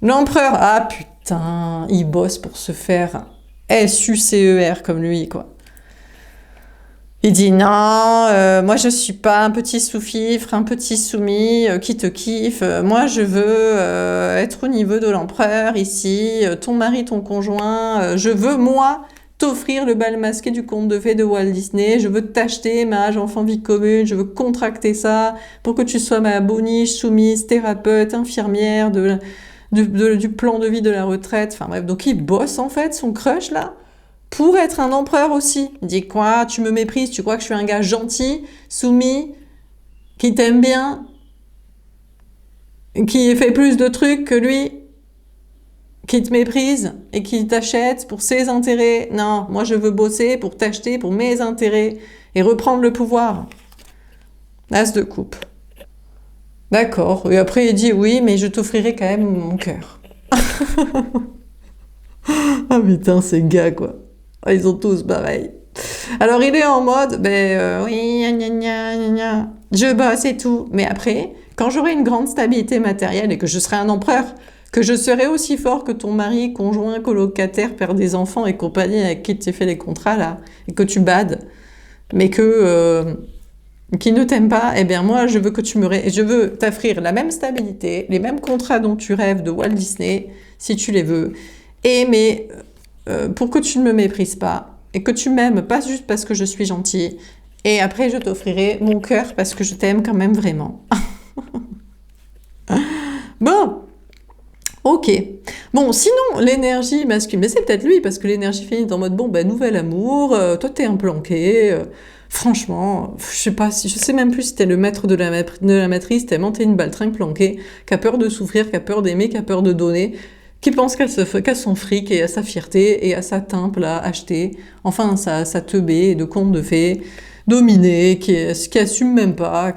L'empereur, ah putain, il bosse pour se faire SUCER comme lui, quoi. Il dit non, moi je suis pas un petit sous-fifre, un petit soumis qui te kiffe. Moi je veux être au niveau de l'empereur ici, ton mari, ton conjoint. Je veux moi t'offrir le bal masqué du conte de fées de Walt Disney. Je veux t'acheter Mage Enfant Vie Commune. Je veux contracter ça pour que tu sois ma boniche, soumise, thérapeute, infirmière du plan de vie de la retraite. Enfin bref, donc il bosse en fait son crush là pour être un empereur aussi. Il dit quoi? Tu me méprises? Tu crois que je suis un gars gentil, soumis, qui t'aime bien, qui fait plus de trucs que lui, qui te méprise et qui t'achète pour ses intérêts? Non, moi je veux bosser pour t'acheter pour mes intérêts et reprendre le pouvoir. As de coupe. D'accord. Et après il dit oui, mais je t'offrirai quand même mon cœur. Ah putain, ces gars quoi. Ah, ils ont tous pareil. Alors il est en mode, oui, gna gna gna gna, je bosse et tout. Mais après, quand j'aurai une grande stabilité matérielle et que je serai un empereur, que je serai aussi fort que ton mari, conjoint, colocataire, père des enfants et compagnie avec qui tu fais les contrats là, et que tu bades, mais qui ne t'aime pas, eh bien moi je veux que je veux t'offrir la même stabilité, les mêmes contrats dont tu rêves de Walt Disney, si tu les veux, mais pour que tu ne me méprises pas et que tu m'aimes pas juste parce que je suis gentille. Et après, je t'offrirai mon cœur parce que je t'aime quand même vraiment. Bon, ok. Bon, sinon, l'énergie masculine, mais c'est peut-être lui parce que l'énergie féminine est en mode bon, nouvel amour, toi t'es un planqué. Franchement, je sais même plus si t'es le maître de la matrice, tellement t'es une baltringue planquée, qui a peur de souffrir, qui a peur d'aimer, qui a peur de donner, qui pense qu'à son fric et à sa fierté et à sa timpe là, achetée, enfin sa teubée de conte de fées, dominée, qui assume même pas,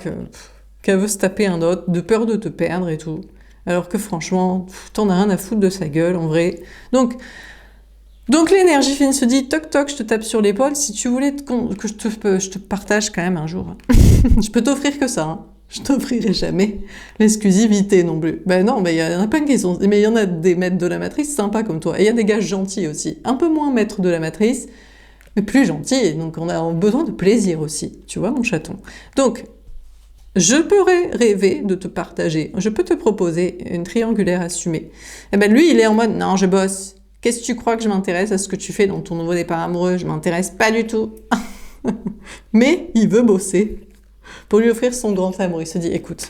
qu'elle veut se taper un autre, de peur de te perdre et tout. Alors que franchement, t'en as rien à foutre de sa gueule en vrai. Donc l'énergie fine se dit toc toc, je te tape sur l'épaule si tu voulais que je te partage quand même un jour. Je peux t'offrir que ça. Hein. Je t'offrirai jamais l'exclusivité non plus. Ben non, mais il y en a plein qui sont... Mais il y en a des maîtres de la matrice sympas comme toi. Et il y a des gars gentils aussi. Un peu moins maîtres de la matrice, mais plus gentils. Donc on a besoin de plaisir aussi. Tu vois, mon chaton. Donc, je pourrais rêver de te partager. Je peux te proposer une triangulaire assumée. Et ben lui, il est en mode, non, je bosse. Qu'est-ce que tu crois que je m'intéresse à ce que tu fais dans ton nouveau départ amoureux? Je m'intéresse pas du tout. Mais il veut bosser pour lui offrir son grand amour. Il se dit, écoute,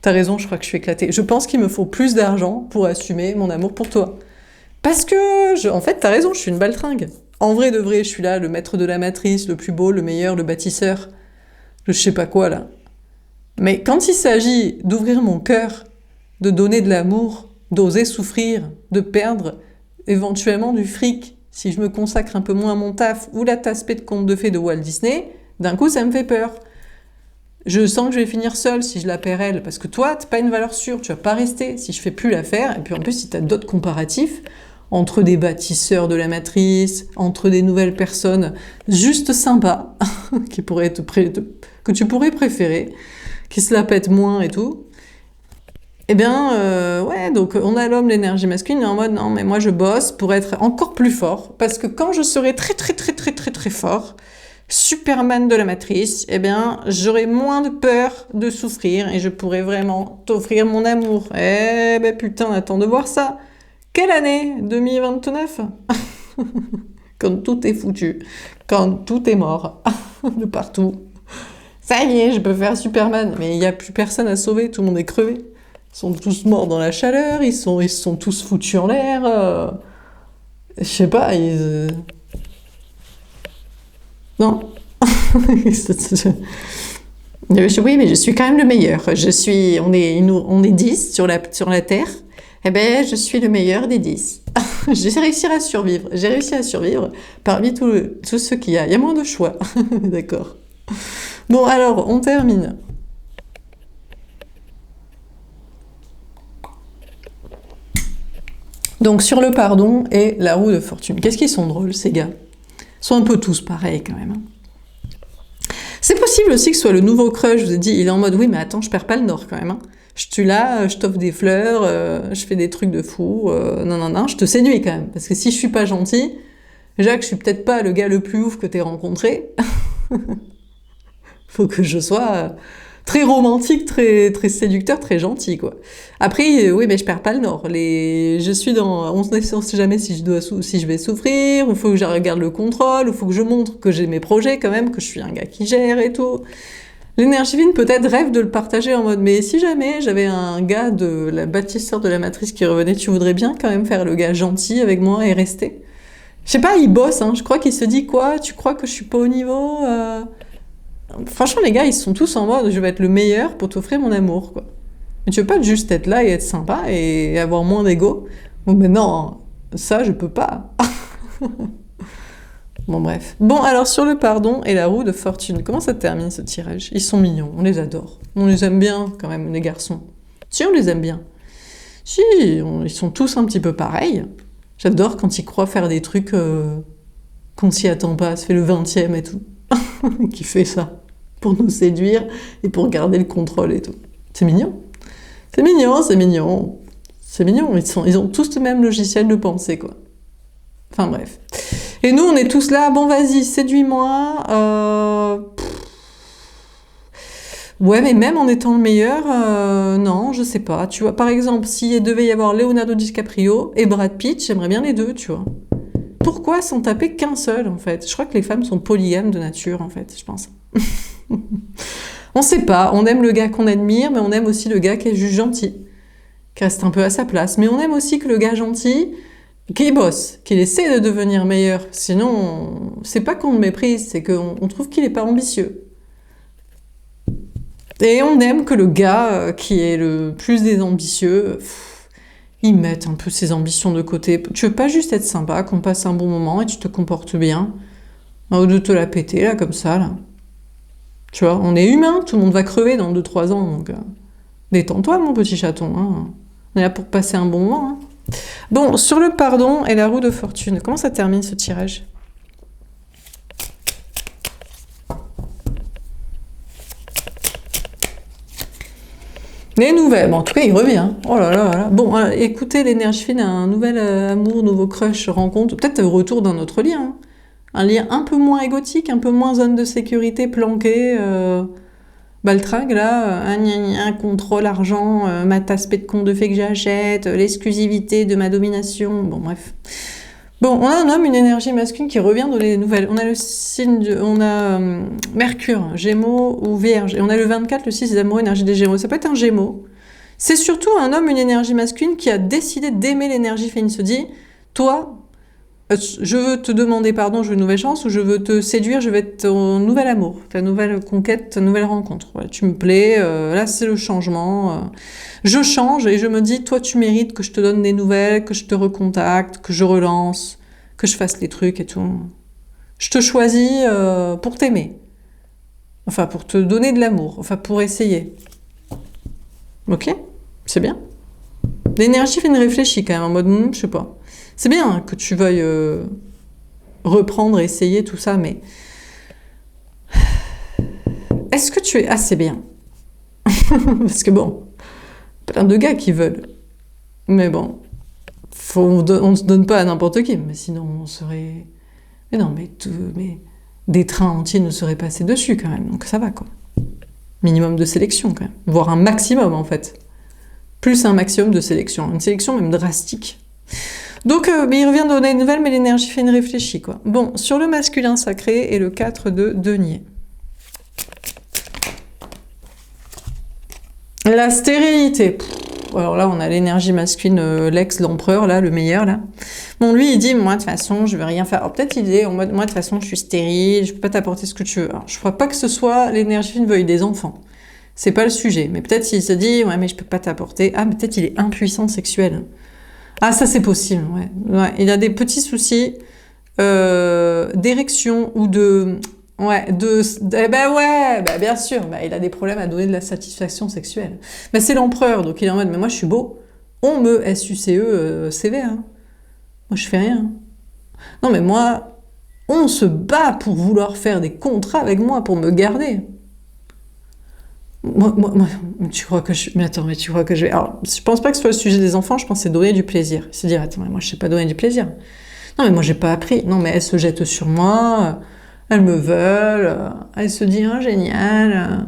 t'as raison, je crois que je suis éclatée. Je pense qu'il me faut plus d'argent pour assumer mon amour pour toi. Parce que, en fait, t'as raison, je suis une baltringue. En vrai de vrai, je suis là, le maître de la matrice, le plus beau, le meilleur, le bâtisseur, je sais pas quoi là. Mais quand il s'agit d'ouvrir mon cœur, de donner de l'amour, d'oser souffrir, de perdre éventuellement du fric, si je me consacre un peu moins à mon taf, ou la tasse-paix de conte de fées de Walt Disney, d'un coup ça me fait peur. Je sens que je vais finir seule si je la perds elle, parce que toi, t'as pas une valeur sûre, tu vas pas rester si je fais plus l'affaire, et puis en plus si t'as d'autres comparatifs, entre des bâtisseurs de la matrice, entre des nouvelles personnes juste sympas, que tu pourrais préférer, qui se la pètent moins et tout, eh bien, ouais, donc on a l'homme, l'énergie masculine, en mode non, mais moi je bosse pour être encore plus fort, parce que quand je serai très très très très très très fort, Superman de la matrice, eh bien, j'aurai moins de peur de souffrir et je pourrai vraiment t'offrir mon amour. Eh ben putain, attends de voir ça. Quelle année? 2029? Quand tout est foutu, quand tout est mort, de partout. Ça y est, je peux faire Superman, mais il n'y a plus personne à sauver, tout le monde est crevé. Ils sont tous morts dans la chaleur, ils sont tous foutus en l'air. Je sais pas, non. Oui, mais je suis quand même le meilleur. On est 10 sur la Terre. Eh ben, je suis le meilleur des 10. J'ai réussi à survivre. J'ai réussi à survivre parmi tous ceux qu'il y a. Il y a moins de choix. D'accord. Bon, alors, on termine. Donc, sur le pardon et la roue de fortune. Qu'est-ce qu'ils sont drôles, ces gars? sont un peu tous pareils quand même. Hein. C'est possible aussi que ce soit le nouveau crush, je vous ai dit, il est en mode, oui mais attends, je perds pas le nord quand même. Hein. Je suis là, je t'offre des fleurs, je fais des trucs de fou, non, je te séduis quand même. Parce que si je suis pas gentil, déjà que je suis peut-être pas le gars le plus ouf que t'aies rencontré, faut que je sois très romantique, très, très séducteur, très gentil, quoi. Après, oui, mais je perds pas le nord. Je suis dans, on ne sait jamais si je vais souffrir, ou faut que je regarde le contrôle, ou faut que je montre que j'ai mes projets quand même, que je suis un gars qui gère et tout. L'énergie fine peut-être rêve de le partager en mode, mais si jamais j'avais un gars de la bâtisseur de la matrice qui revenait, tu voudrais bien quand même faire le gars gentil avec moi et rester? Je sais pas, il bosse, hein. Je crois qu'il se dit quoi? Tu crois que je suis pas au niveau? Franchement, les gars, ils sont tous en mode, je vais être le meilleur pour t'offrir mon amour, quoi. Mais tu veux pas juste être là et être sympa et avoir moins d'ego? Bon, mais non, ça, je peux pas. Bon, bref. Bon, alors, sur le pardon et la roue de fortune, comment ça termine, ce tirage? Ils sont mignons, on les adore. On les aime bien, quand même, les garçons. Si, on les aime bien. Si, ils sont tous un petit peu pareils. J'adore quand ils croient faire des trucs qu'on s'y attend pas. Ça fait le 20e et tout. Qui fait ça pour nous séduire et pour garder le contrôle et tout. C'est mignon. C'est mignon, c'est mignon. C'est mignon. Ils ont tous le même logiciel de pensée, quoi. Enfin, bref. Et nous, on est tous là, bon, vas-y, séduis-moi. Ouais, mais même en étant le meilleur, non, je sais pas. Tu vois, par exemple, s'il devait y avoir Leonardo DiCaprio et Brad Pitt, j'aimerais bien les deux, tu vois. Pourquoi s'en taper qu'un seul, en fait? Je crois que les femmes sont polygames de nature, en fait, je pense. On sait pas, on aime le gars qu'on admire, mais on aime aussi le gars qui est juste gentil, qui reste un peu à sa place. Mais on aime aussi que le gars gentil, qui bosse, qu'il essaie de devenir meilleur. Sinon, c'est pas qu'on le méprise, c'est qu'on trouve qu'il est pas ambitieux. Et on aime que le gars qui est le plus des ambitieux, il mette un peu ses ambitions de côté. Tu veux pas juste être sympa, qu'on passe un bon moment et tu te comportes bien, au lieu de te la péter, là, comme ça, là. Tu vois, on est humain, tout le monde va crever dans 2-3 ans, donc détends-toi, mon petit chaton, hein. On est là pour passer un bon moment, hein. Bon, sur le pardon et la roue de fortune, comment ça termine ce tirage? Les nouvelles, bon, en tout cas il revient. Oh là là là. Bon, écoutez, l'énergie fine, un nouvel amour, nouveau crush, rencontre, peut-être retour d'un autre lien. Hein. Un lien un peu moins égotique, un peu moins zone de sécurité planqué, baltringue là, un contrôle, argent, ma tasse de compte de fait que j'achète, l'exclusivité de ma domination, bon bref. Bon, on a un homme, une énergie masculine qui revient dans les nouvelles. On a le signe, on a Mercure, Gémeaux ou Vierge. Et on a le 24, le 6 des amoureux, énergie des Gémeaux. Ça peut être un Gémeaux. C'est surtout un homme, une énergie masculine qui a décidé d'aimer l'énergie féminine. Il se dit, toi, je veux te demander pardon, je veux une nouvelle chance, ou je veux te séduire, je veux être ton nouvel amour, ta nouvelle conquête, ta nouvelle rencontre. Voilà, tu me plais, là c'est le changement. Je change et je me dis, toi tu mérites que je te donne des nouvelles, que je te recontacte, que je relance, que je fasse les trucs et tout. Je te choisis pour t'aimer. Enfin, pour te donner de l'amour. Enfin, pour essayer. Ok? C'est bien. L'énergie fait une réfléchie quand même, en mode, je sais pas. C'est bien que tu veuilles reprendre, essayer tout ça, mais est-ce que tu es assez bien? Parce que bon, plein de gars qui veulent. Mais bon, on ne se donne pas à n'importe qui, mais sinon on serait... Mais non, mais des trains entiers ne seraient passés dessus quand même, donc ça va quoi. Minimum de sélection quand même, voire un maximum en fait. Plus un maximum de sélection, une sélection même drastique. Donc, mais il revient donner une nouvelle, mais l'énergie fait une réfléchie, quoi. Bon, sur le masculin sacré et le 4 de denier. La stérilité. Alors là, on a l'énergie masculine, l'ex, l'empereur, là, le meilleur, là. Bon, lui, il dit, moi, de toute façon, je vais rien faire. Alors, peut-être il est en mode, moi, de toute façon, je suis stérile, je peux pas t'apporter ce que tu veux. Alors, je crois pas que ce soit l'énergie fine veuille des enfants. C'est pas le sujet. Mais peut-être s'il se dit, ouais, mais je peux pas t'apporter. Ah, peut-être il est impuissant sexuel. Ah, ça c'est possible, ouais. Ouais. Il a des petits soucis d'érection ou de... Ouais, bien sûr, il a des problèmes à donner de la satisfaction sexuelle. Mais c'est l'empereur, donc il est en mode, mais moi je suis beau, on me SUCE sévère, hein. Moi je fais rien. Non mais moi, On se bat pour vouloir faire des contrats avec moi, pour me garder. Tu crois que je... Mais attends, mais tu crois que je vais... Alors, je pense pas que ce soit le sujet des enfants, je pense que c'est donner du plaisir. Se dire, attends, mais moi je sais pas donner du plaisir. Non, mais moi j'ai pas appris. Non, mais elles se jettent sur moi, elles me veulent, elles se disent, oh, génial,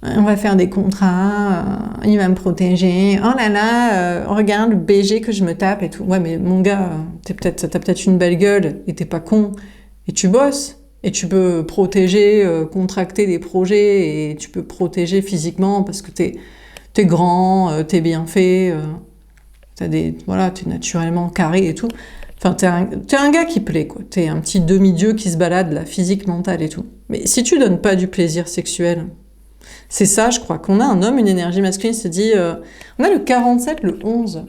on va faire des contrats, il va me protéger, oh là là, regarde le BG que je me tape et tout. Ouais, mais mon gars, t'as peut-être une belle gueule et t'es pas con, et tu bosses. Et tu peux protéger, contracter des projets, et tu peux protéger physiquement parce que t'es grand, t'es bien fait, voilà, t'es naturellement carré et tout. Enfin, t'es un gars qui plaît, quoi. T'es un petit demi-dieu qui se balade, là, physique, mental et tout. Mais si tu donnes pas du plaisir sexuel, c'est ça, je crois, qu'on a un homme, une énergie masculine, se dit... on a le 47, le 11,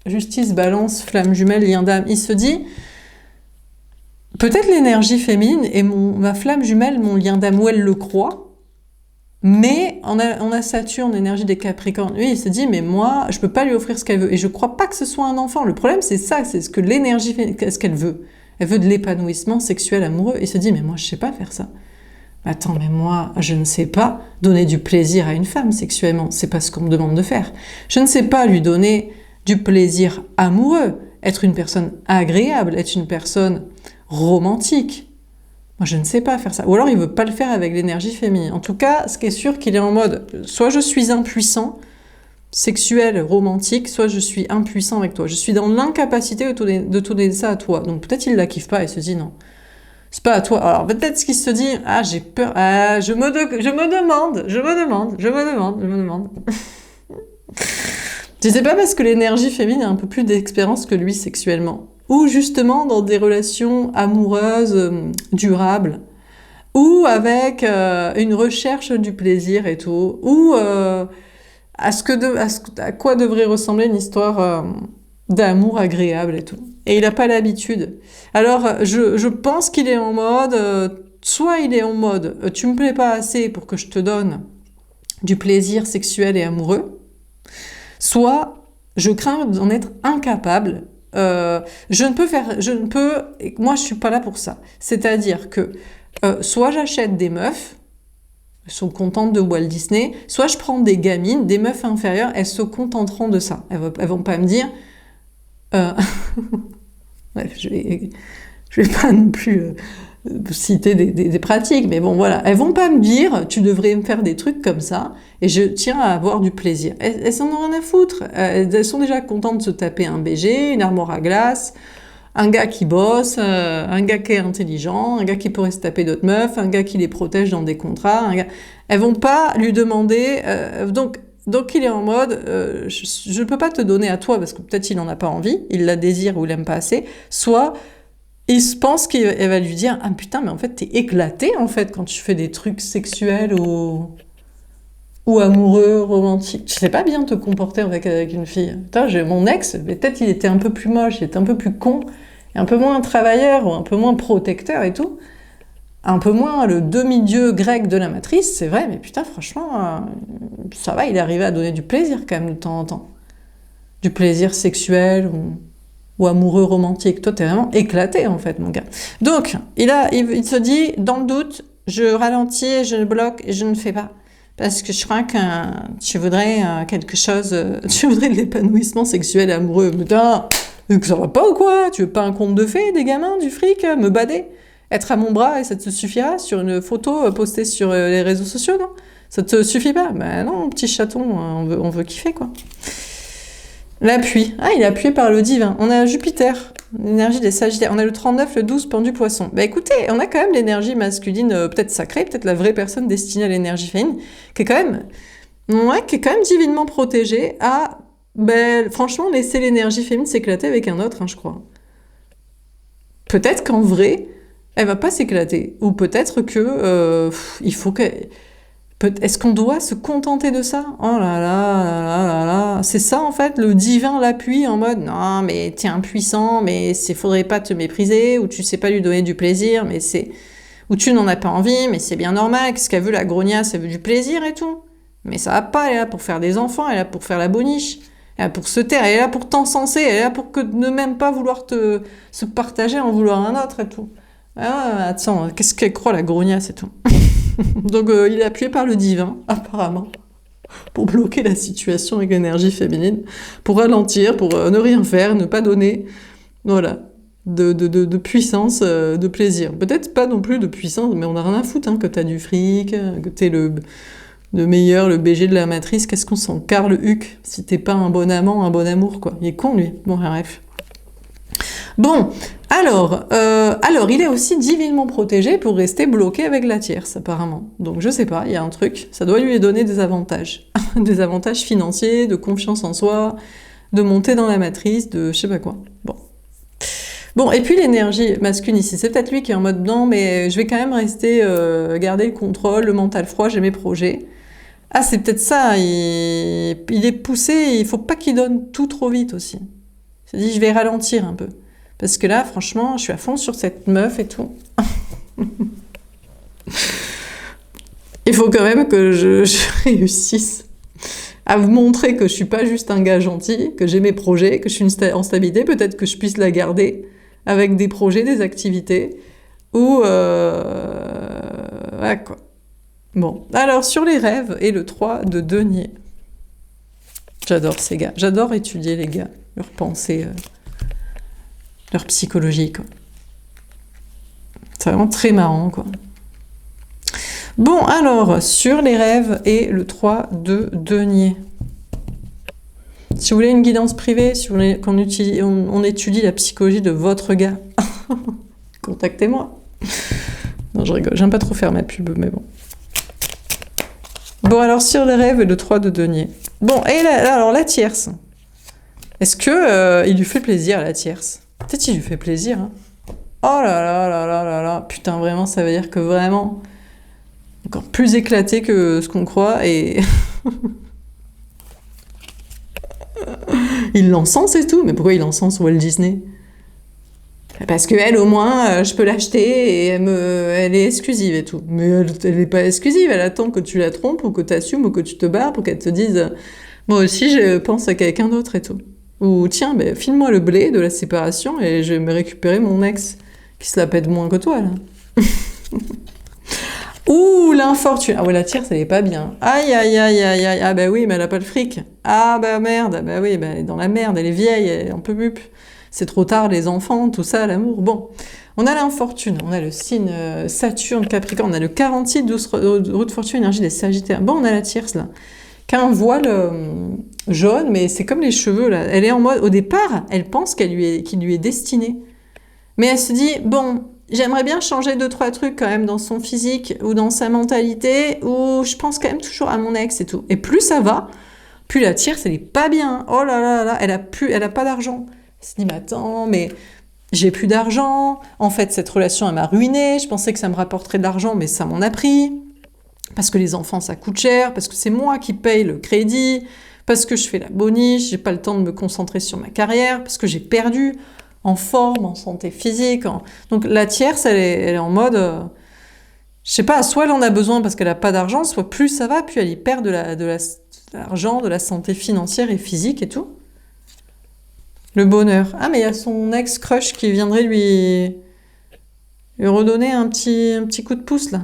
justice, balance, flamme jumelle, lien d'âme. Il se dit... Peut-être l'énergie féminine est ma flamme jumelle, mon lien d'âme, où elle le croit, mais on a Saturne, énergie des Capricornes. Lui, il se dit, mais moi, je peux pas lui offrir ce qu'elle veut. Et je crois pas que ce soit un enfant. Le problème, c'est ça, c'est ce que l'énergie féminine, qu'est-ce qu'elle veut. Elle veut de l'épanouissement sexuel amoureux. Il se dit, mais moi, je sais pas faire ça. Attends, mais moi, je ne sais pas donner du plaisir à une femme sexuellement. C'est pas ce qu'on me demande de faire. Je ne sais pas lui donner du plaisir amoureux, être une personne agréable, être une personne romantique. Moi, je ne sais pas faire ça. Ou alors, il veut pas le faire avec l'énergie féminine. En tout cas, ce qui est sûr, qu'il est en mode, soit je suis impuissant, sexuel, romantique, soit je suis impuissant avec toi. Je suis dans l'incapacité de tout donner ça à toi. Donc peut-être il la kiffe pas et se dit non. C'est pas à toi. Alors peut-être ce qu'il se dit, ah j'ai peur, ah, je me demande. Je sais pas parce que l'énergie féminine a un peu plus d'expérience que lui sexuellement. Ou justement dans des relations amoureuses durables, ou avec une recherche du plaisir et tout, ou à quoi devrait ressembler une histoire d'amour agréable et tout. Et il n'a pas l'habitude. Alors je pense qu'il est en mode, soit il est en mode, tu me plais pas assez pour que je te donne du plaisir sexuel et amoureux, soit je crains d'en être incapable. Moi je suis pas là pour ça. C'est-à-dire que soit j'achète des meufs, elles sont contentes de Walt Disney, soit je prends des gamines, des meufs inférieures, elles se contenteront de ça. Elles vont pas me dire, bref, je vais pas non plus citer des pratiques, mais bon voilà, elles vont pas me dire, tu devrais me faire des trucs comme ça, et je tiens à avoir du plaisir. Elles en ont rien à foutre. Elles sont déjà contentes de se taper un BG, une armoire à glace, un gars qui bosse, un gars qui est intelligent, un gars qui pourrait se taper d'autres meufs, un gars qui les protège dans des contrats. Elles vont pas lui demander. Donc il est en mode, je ne peux pas te donner à toi parce que peut-être il n'en a pas envie, il la désire ou il l'aime pas assez. Soit il se pense qu'elle va lui dire, ah putain, mais en fait t'es éclaté en fait quand tu fais des trucs sexuels ou amoureux, romantiques. Tu sais pas bien te comporter avec une fille. Putain, j'ai mon ex, peut-être il était un peu plus moche, il était un peu plus con, un peu moins travailleur ou un peu moins protecteur et tout. Un peu moins le demi-dieu grec de la matrice, c'est vrai, mais putain, franchement, ça va, il est arrivé à donner du plaisir quand même de temps en temps. Du plaisir sexuel ou amoureux romantique. Toi, t'es vraiment éclaté, en fait, mon gars. Donc, il se dit, dans le doute, je ralentis, je bloque et je ne fais pas. Parce que je crois que tu voudrais quelque chose, tu voudrais de l'épanouissement sexuel et amoureux. Putain, ça va pas ou quoi? Tu veux pas un conte de fées, des gamins, du fric, me bader? Être à mon bras et ça te suffira sur une photo postée sur les réseaux sociaux, non? Ça te suffit pas? Ben non, petit chaton, on veut kiffer, quoi. L'appui. Ah, il est appuyé par le divin. On a Jupiter, l'énergie des Sagittaires. On a le 39, le 12, pendu poisson. Bah écoutez, on a quand même l'énergie masculine, peut-être sacrée, peut-être la vraie personne destinée à l'énergie féminine, qui est quand même divinement protégée à, franchement, laisser l'énergie féminine s'éclater avec un autre, je crois. Peut-être qu'en vrai, elle va pas s'éclater. Ou peut-être que il faut que... Est-ce qu'on doit se contenter de ça? Oh là là là là là là. C'est ça en fait, le divin l'appuie en mode non mais t'es impuissant, mais faudrait pas te mépriser, ou tu sais pas lui donner du plaisir, mais ou tu n'en as pas envie, mais c'est bien normal, qu'est-ce qu'elle veut la grognasse, elle veut du plaisir et tout. Mais ça va pas, elle est là pour faire des enfants, elle est là pour faire la boniche, elle est là pour se taire, elle est là pour t'encenser, elle est là pour ne même pas vouloir se partager en vouloir un autre et tout. Ah, attends, qu'est-ce qu'elle croit, la grognasse et tout. Donc, il est appuyé par le divin, apparemment, pour bloquer la situation avec l'énergie féminine, pour ralentir, pour ne rien faire, ne pas donner, voilà, de puissance, de plaisir. Peut-être pas non plus de puissance, mais on a rien à foutre, hein, que t'as du fric, que t'es le meilleur, le BG de la matrice, qu'est-ce qu'on s'en carre le huc, si t'es pas un bon amant, un bon amour, quoi. Il est con, lui. Bon, bref. Bon, alors, il est aussi divinement protégé pour rester bloqué avec la tierce, apparemment. Donc, je sais pas, il y a un truc, ça doit lui donner des avantages. Des avantages financiers, de confiance en soi, de monter dans la matrice, de je sais pas quoi. Bon. Bon, et puis l'énergie masculine ici, c'est peut-être lui qui est en mode non, mais je vais quand même rester, garder le contrôle, le mental froid, j'ai mes projets. Ah, c'est peut-être ça, il est poussé, il faut pas qu'il donne tout trop vite aussi. Il s'est dit, je vais ralentir un peu. Parce que là, franchement, je suis à fond sur cette meuf et tout. Il faut quand même que je réussisse à vous montrer que je suis pas juste un gars gentil, que j'ai mes projets, que je suis en stabilité, peut-être que je puisse la garder avec des projets, des activités, ou... ouais, quoi. Bon, alors sur les rêves et le 3 de denier. J'adore ces gars, j'adore étudier les gars, leurs pensées, leur psychologie, quoi. C'est vraiment très marrant, quoi. Bon, alors, sur les rêves et le 3 de denier. Si vous voulez une guidance privée, si vous voulez qu'on on étudie la psychologie de votre gars, contactez-moi. Non, je rigole, j'aime pas trop faire ma pub, mais bon. Bon, alors, sur les rêves et le 3 de denier. Bon, et là, alors, la tierce. Est-ce que il lui fait plaisir, la tierce? Peut-être qu'il lui fait plaisir, hein. Oh là là là là là là. Putain, vraiment, ça veut dire que vraiment... encore plus éclaté que ce qu'on croit, et... il l'encense et tout, mais pourquoi il encense Walt Disney? Parce qu'elle, au moins, je peux l'acheter, et elle est exclusive et tout. Mais elle est pas exclusive, elle attend que tu la trompes, ou que tu assumes, ou que tu te barres, pour qu'elle te dise « moi aussi, je pense à quelqu'un d'autre et tout ». Ou « tiens, ben, file-moi le blé de la séparation, et je vais me récupérer mon ex, qui se la pète moins que toi, là. » Ouh, l'infortune. Ah ouais, la tierce, elle est pas bien. Aïe, aïe, aïe, aïe, aïe. Ah bah oui, mais elle a pas le fric. Ah bah merde, bah oui, bah elle est dans la merde, elle est vieille, elle en peut plus. C'est trop tard, les enfants, tout ça, l'amour. Bon, on a l'infortune, on a le signe Saturne, Capricorne, on a le 46, 12 route fortune, énergie des Sagittaires. Bon, on a la tierce, là, qui a un voile jaune, mais c'est comme les cheveux, là. Elle est en mode, au départ, elle pense qu'il lui est destiné. Mais elle se dit, bon... j'aimerais bien changer 2-3 trucs quand même dans son physique ou dans sa mentalité, ou je pense quand même toujours à mon ex et tout. Et plus ça va, plus la tierce, elle est pas bien. Oh là là là, elle a pas d'argent. Elle se dit, mais attends, mais j'ai plus d'argent. En fait, cette relation, elle m'a ruinée. Je pensais que ça me rapporterait de l'argent, mais ça m'en a pris. Parce que les enfants, ça coûte cher. Parce que c'est moi qui paye le crédit. Parce que je fais la boniche. J'ai pas le temps de me concentrer sur ma carrière. Parce que j'ai perdu en forme, en santé physique. Donc la tierce, elle est en mode... je sais pas, soit elle en a besoin parce qu'elle a pas d'argent, soit plus ça va, puis elle y perd de l'argent, de la santé financière et physique et tout. Le bonheur. Ah, mais il y a son ex-crush qui viendrait lui redonner un petit coup de pouce, là.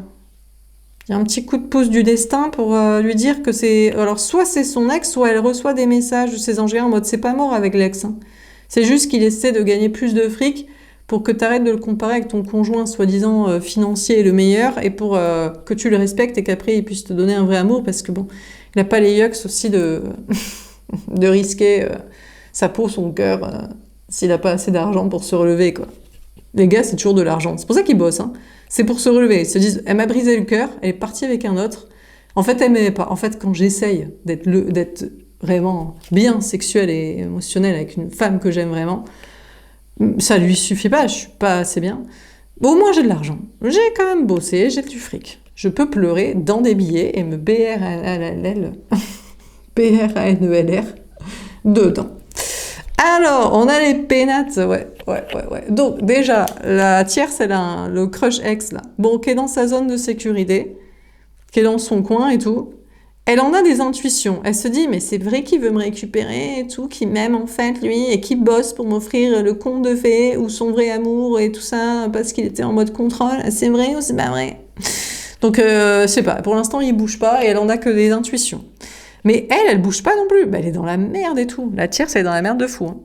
Il y a un petit coup de pouce du destin pour lui dire que c'est... alors, soit c'est son ex, soit elle reçoit des messages de ses anges en mode « c'est pas mort avec l'ex, hein. C'est juste qu'il essaie de gagner plus de fric pour que tu arrêtes de le comparer avec ton conjoint soi-disant financier et le meilleur, et pour que tu le respectes et qu'après il puisse te donner un vrai amour, parce que bon, il n'a pas les yucks aussi de, de risquer sa peau, son cœur, s'il n'a pas assez d'argent pour se relever, quoi. Les gars, c'est toujours de l'argent. C'est pour ça qu'ils bossent, hein. C'est pour se relever. Ils se disent, elle m'a brisé le cœur, elle est partie avec un autre. En fait, elle m'aimait pas. En fait, quand j'essaye d'être vraiment bien sexuelle et émotionnelle avec une femme que j'aime vraiment, ça lui suffit pas, je suis pas assez bien. Au moins j'ai de l'argent, j'ai quand même bossé, j'ai du fric. Je peux pleurer dans des billets et me BRANELR dedans. Alors, on a les pénates, ouais. Donc déjà, la tierce, elle a le crush ex là, bon, qui est dans sa zone de sécurité, qui est dans son coin et tout. Elle en a des intuitions. Elle se dit, mais c'est vrai qu'il veut me récupérer et tout, qu'il m'aime en fait, lui, et qu'il bosse pour m'offrir le conte de fées ou son vrai amour et tout ça, parce qu'il était en mode contrôle. C'est vrai ou c'est pas vrai? Donc, je sais pas, pour l'instant, il bouge pas et elle en a que des intuitions. Mais elle bouge pas non plus. Bah, elle est dans la merde et tout. La tierce, elle est dans la merde de fou. Hein.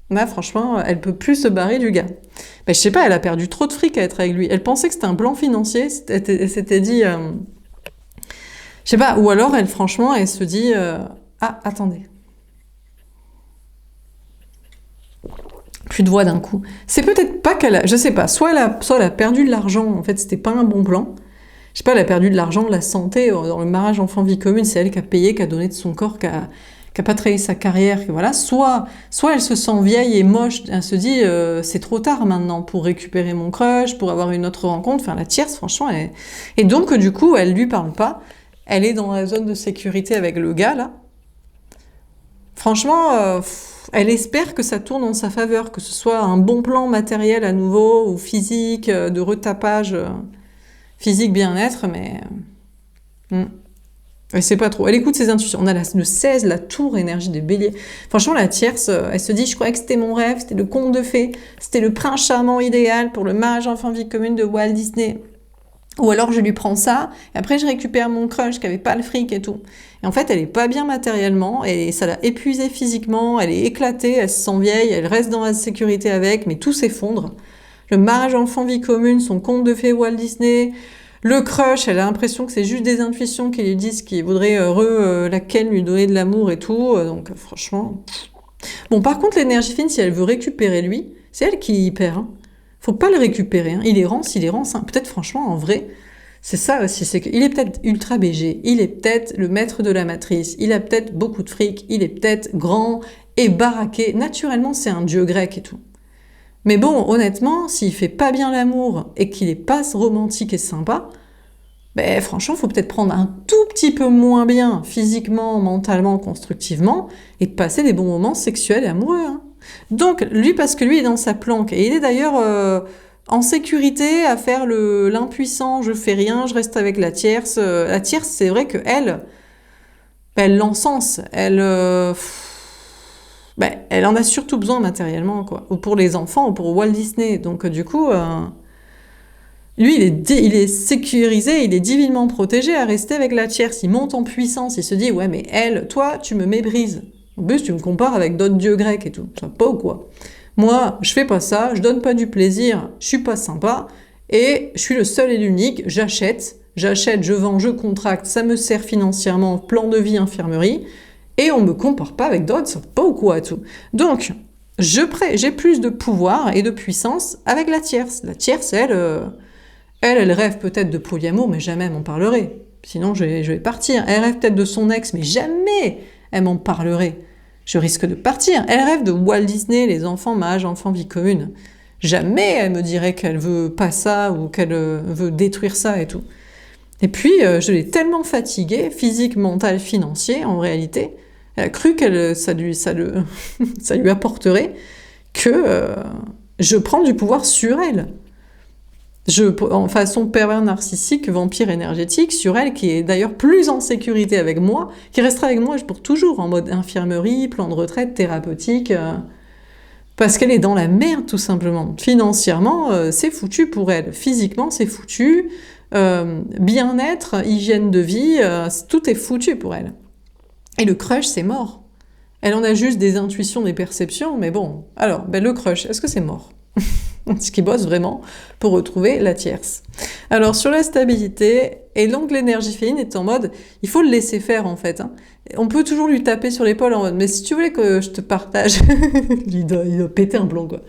Là, franchement, elle peut plus se barrer du gars. Bah, je sais pas, elle a perdu trop de fric à être avec lui. Elle pensait que c'était un plan financier. Elle s'était dit... je sais pas, ou alors elle, franchement, elle se dit ah, attendez. Plus de voix d'un coup. C'est peut-être pas qu'elle a... Je sais pas, soit elle a perdu de l'argent, en fait, c'était pas un bon plan. Je sais pas, elle a perdu de l'argent, de la santé, dans le mariage enfant-vie commune, c'est elle qui a payé, qui a donné de son corps, qui a pas trahi sa carrière, que voilà. Soit elle se sent vieille et moche, elle se dit c'est trop tard maintenant pour récupérer mon crush, pour avoir une autre rencontre, enfin la tierce, franchement, elle... Et donc, du coup, elle lui parle pas. Elle est dans la zone de sécurité avec le gars, là. Franchement, elle espère que ça tourne en sa faveur, que ce soit un bon plan matériel à nouveau, ou physique, de retapage, physique bien-être, mais... Elle sait pas trop. Elle écoute ses intuitions. On a le 16, la tour, énergie des béliers. Franchement, la tierce, elle se dit, je croyais que c'était mon rêve, c'était le conte de fées, c'était le prince charmant idéal pour le mariage enfant-vie commune de Walt Disney. Ou alors je lui prends ça, et après je récupère mon crush qui avait pas le fric et tout. Et en fait, elle est pas bien matériellement, et ça l'a épuisée physiquement, elle est éclatée, elle se sent vieille, elle reste dans la sécurité avec, mais tout s'effondre. Le mariage enfant-vie commune, son conte de fées Walt Disney, le crush, elle a l'impression que c'est juste des intuitions qui lui disent qu'il voudrait laquelle lui donner de l'amour et tout, donc franchement... Bon, par contre, l'énergie fine, si elle veut récupérer lui, c'est elle qui y perd, hein. Faut pas le récupérer, hein. Il est rance. Peut-être franchement, en vrai, c'est ça aussi, c'est qu'il est peut-être ultra BG, il est peut-être le maître de la matrice, il a peut-être beaucoup de fric, il est peut-être grand et baraqué. Naturellement, c'est un dieu grec et tout. Mais bon, honnêtement, s'il fait pas bien l'amour et qu'il est pas romantique et sympa, ben franchement, faut peut-être prendre un tout petit peu moins bien physiquement, mentalement, constructivement et passer des bons moments sexuels et amoureux, hein. Donc, lui, parce que lui est dans sa planque, et il est d'ailleurs en sécurité à faire l'impuissant, je fais rien, je reste avec la tierce. La tierce, c'est vrai que elle l'encense, elle en a surtout besoin matériellement, quoi. Ou pour les enfants, ou pour Walt Disney. Donc, du coup, lui, il est sécurisé, il est divinement protégé à rester avec la tierce. Il monte en puissance, il se dit, ouais, mais toi, tu me méprises. En plus, tu me compares avec d'autres dieux grecs et tout. Ça va pas ou quoi? Moi, je fais pas ça, je donne pas du plaisir, je suis pas sympa, et je suis le seul et l'unique, j'achète, je vends, je contracte, ça me sert financièrement, plan de vie, infirmerie, et on me compare pas avec d'autres, ça va pas ou quoi et tout. Donc, j'ai plus de pouvoir et de puissance avec la tierce. La tierce, elle rêve peut-être de polyamour, mais jamais elle m'en parlerait. Sinon, je vais partir. Elle rêve peut-être de son ex, mais jamais elle m'en parlerait. Je risque de partir. Elle rêve de Walt Disney, les enfants, mariage, enfant, vie commune. Jamais elle me dirait qu'elle veut pas ça ou qu'elle veut détruire ça et tout. Et puis, je l'ai tellement fatiguée, physique, mental, financier, en réalité. Elle a cru que ça lui apporterait que je prends du pouvoir sur elle. En façon pervers narcissique, vampire énergétique, sur elle, qui est d'ailleurs plus en sécurité avec moi, qui restera avec moi pour toujours, en mode infirmerie, plan de retraite, thérapeutique, parce qu'elle est dans la merde, tout simplement. Financièrement, c'est foutu pour elle. Physiquement, c'est foutu. Bien-être, hygiène de vie, tout est foutu pour elle. Et le crush, c'est mort. Elle en a juste des intuitions, des perceptions, mais bon. Alors, le crush, est-ce que c'est mort? Ce qui bosse vraiment pour retrouver la tierce. Alors sur la stabilité, et donc l'énergie féline est en mode, il faut le laisser faire en fait. Hein. On peut toujours lui taper sur l'épaule en mode, mais si tu voulais que je te partage, il doit péter un plomb quoi.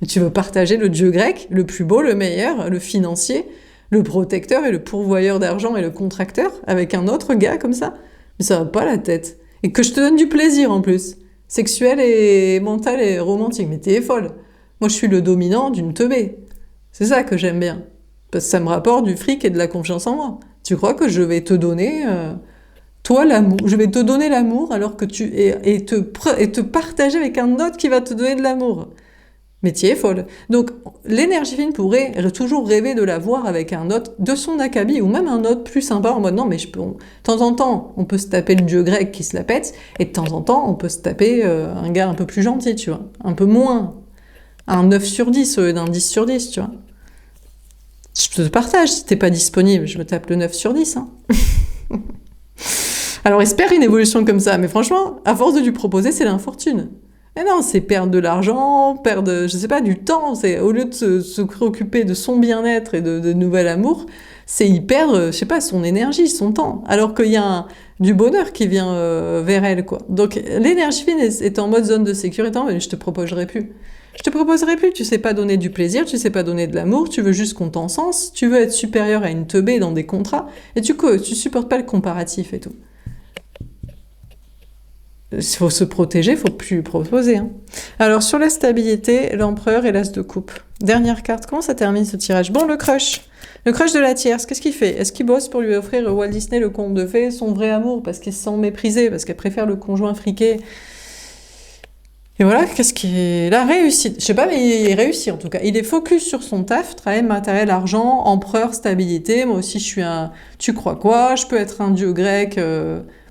Tu veux partager le dieu grec, le plus beau, le meilleur, le financier, le protecteur et le pourvoyeur d'argent et le contracteur, avec un autre gars comme ça, mais ça va pas la tête. Et que je te donne du plaisir en plus, sexuel et mental et romantique, mais t'es folle. Moi, je suis le dominant d'une teubée. C'est ça que j'aime bien. Parce que ça me rapporte du fric et de la confiance en moi. Tu crois que je vais te donner, toi, l'amour. Je vais te donner l'amour alors que et te partager avec un autre qui va te donner de l'amour. Mais tu es folle. Donc, l'énergie féminine pourrait toujours rêver de la voir avec un autre de son acabit, ou même un autre plus sympa, en mode non, mais de temps en temps, on peut se taper le dieu grec qui se la pète, et de temps en temps, on peut se taper un gars un peu plus gentil, tu vois. Un peu moins. Un 9 sur 10 au lieu d'un 10 sur 10, tu vois. Je te partage, si t'es pas disponible, je me tape le 9 sur 10, hein. Alors, espère une évolution comme ça, mais franchement, à force de lui proposer, c'est l'infortune. Mais non, c'est perdre de l'argent, perdre, je sais pas, du temps. C'est au lieu de se préoccuper de son bien-être et de nouvel amour, c'est y perdre, je sais pas, son énergie, son temps. Alors qu'il y a du bonheur qui vient vers elle, quoi. Donc l'énergie fine est en mode zone de sécurité. Mais je te proposerai plus. Je te proposerai plus. Tu sais pas donner du plaisir, tu sais pas donner de l'amour. Tu veux juste qu'on t'encense. Tu veux être supérieur à une teubée dans des contrats. Et tu supportes pas le comparatif et tout. Il faut se protéger, il faut plus proposer. Hein. Alors, sur la stabilité, l'empereur et l'as de coupe. Dernière carte, comment ça termine ce tirage? Bon, le crush. Le crush de la tierce, qu'est-ce qu'il fait? Est-ce qu'il bosse pour lui offrir Walt Disney, le conte de fées, son vrai amour, parce qu'il se sent méprisé, parce qu'elle préfère le conjoint friqué? Et voilà, qu'est-ce qu'il a réussi? Je sais pas, mais il réussit en tout cas. Il est focus sur son taf, travail, matériel, argent, empereur, stabilité. Moi aussi, je suis un... Tu crois quoi? Je peux être un dieu grec...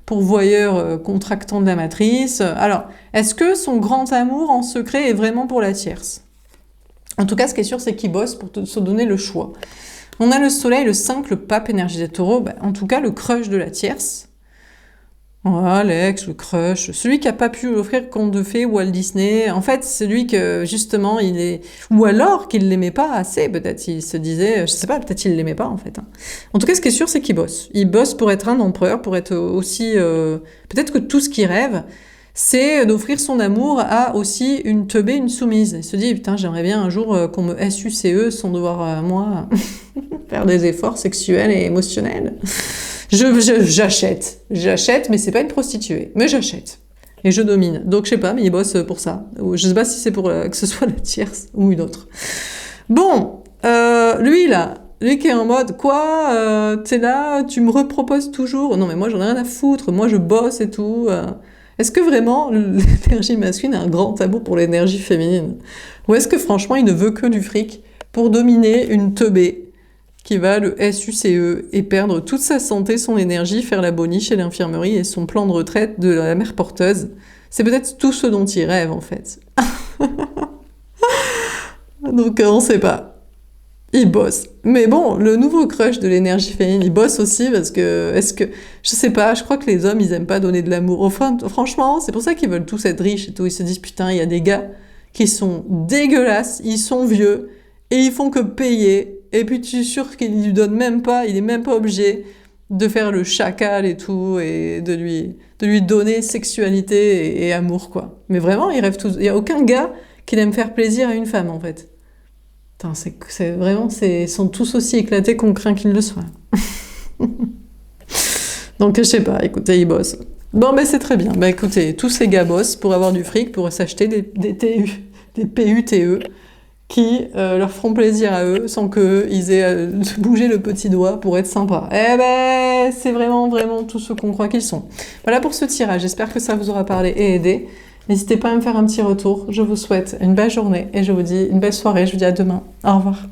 pourvoyeur contractant de la matrice. Alors, est-ce que son grand amour en secret est vraiment pour la tierce? En tout cas, ce qui est sûr, c'est qu'il bosse pour se donner le choix. On a le soleil, le 5, le pape, énergie des taureaux, en tout cas, le crush de la tierce. Voilà, l'ex, le crush, celui qui n'a pas pu offrir conte de fées ou Walt Disney. En fait, celui que, justement, il est... Ou alors qu'il l'aimait pas assez, peut-être. Il se disait... Je sais pas, peut-être il l'aimait pas, en fait. Hein. En tout cas, ce qui est sûr, c'est qu'il bosse. Il bosse pour être un empereur, pour être aussi... Peut-être que tout ce qu'il rêve, c'est d'offrir son amour à aussi une teubée, une soumise. Il se dit, putain, j'aimerais bien un jour qu'on me SUCE sans devoir, moi, faire des efforts sexuels et émotionnels. J'achète, mais c'est pas une prostituée, mais j'achète. Et je domine. Donc je sais pas, mais il bosse pour ça. Je sais pas si c'est pour que ce soit la tierce ou une autre. Bon, lui qui est en mode, quoi, t'es là, tu me reproposes toujours. Non mais moi j'en ai rien à foutre, moi je bosse et tout. Est-ce que vraiment l'énergie masculine a un grand tabou pour l'énergie féminine? Ou est-ce que franchement il ne veut que du fric pour dominer une teubée qui va le SUCE et perdre toute sa santé, son énergie, faire la boniche chez l'infirmerie et son plan de retraite de la mère porteuse. C'est peut-être tout ce dont il rêve, en fait. Donc, on sait pas. Il bosse. Mais bon, le nouveau crush de l'énergie féminine, il bosse aussi parce que... Je sais pas, je crois que les hommes, ils aiment pas donner de l'amour. Enfin, franchement, c'est pour ça qu'ils veulent tous être riches et tout. Ils se disent, putain, il y a des gars qui sont dégueulasses, ils sont vieux, et ils font que payer. Et puis tu es sûr qu'il lui donne même pas, il est même pas obligé de faire le chacal et tout, et de lui donner sexualité et amour, quoi. Mais vraiment, ils rêvent tous. Il y a aucun gars qui aime faire plaisir à une femme, en fait. Putain, c'est vraiment, ils sont tous aussi éclatés qu'on craint qu'ils le soient. Donc je sais pas, écoutez, ils bossent. Bon, ben c'est très bien. Ben écoutez, tous ces gars bossent pour avoir du fric, pour s'acheter des PUTE, qui leur feront plaisir à eux sans qu'ils aient bougé le petit doigt pour être sympa. Eh ben, c'est vraiment, vraiment tout ce qu'on croit qu'ils sont. Voilà pour ce tirage. J'espère que ça vous aura parlé et aidé. N'hésitez pas à me faire un petit retour. Je vous souhaite une belle journée et je vous dis une belle soirée. Je vous dis à demain. Au revoir.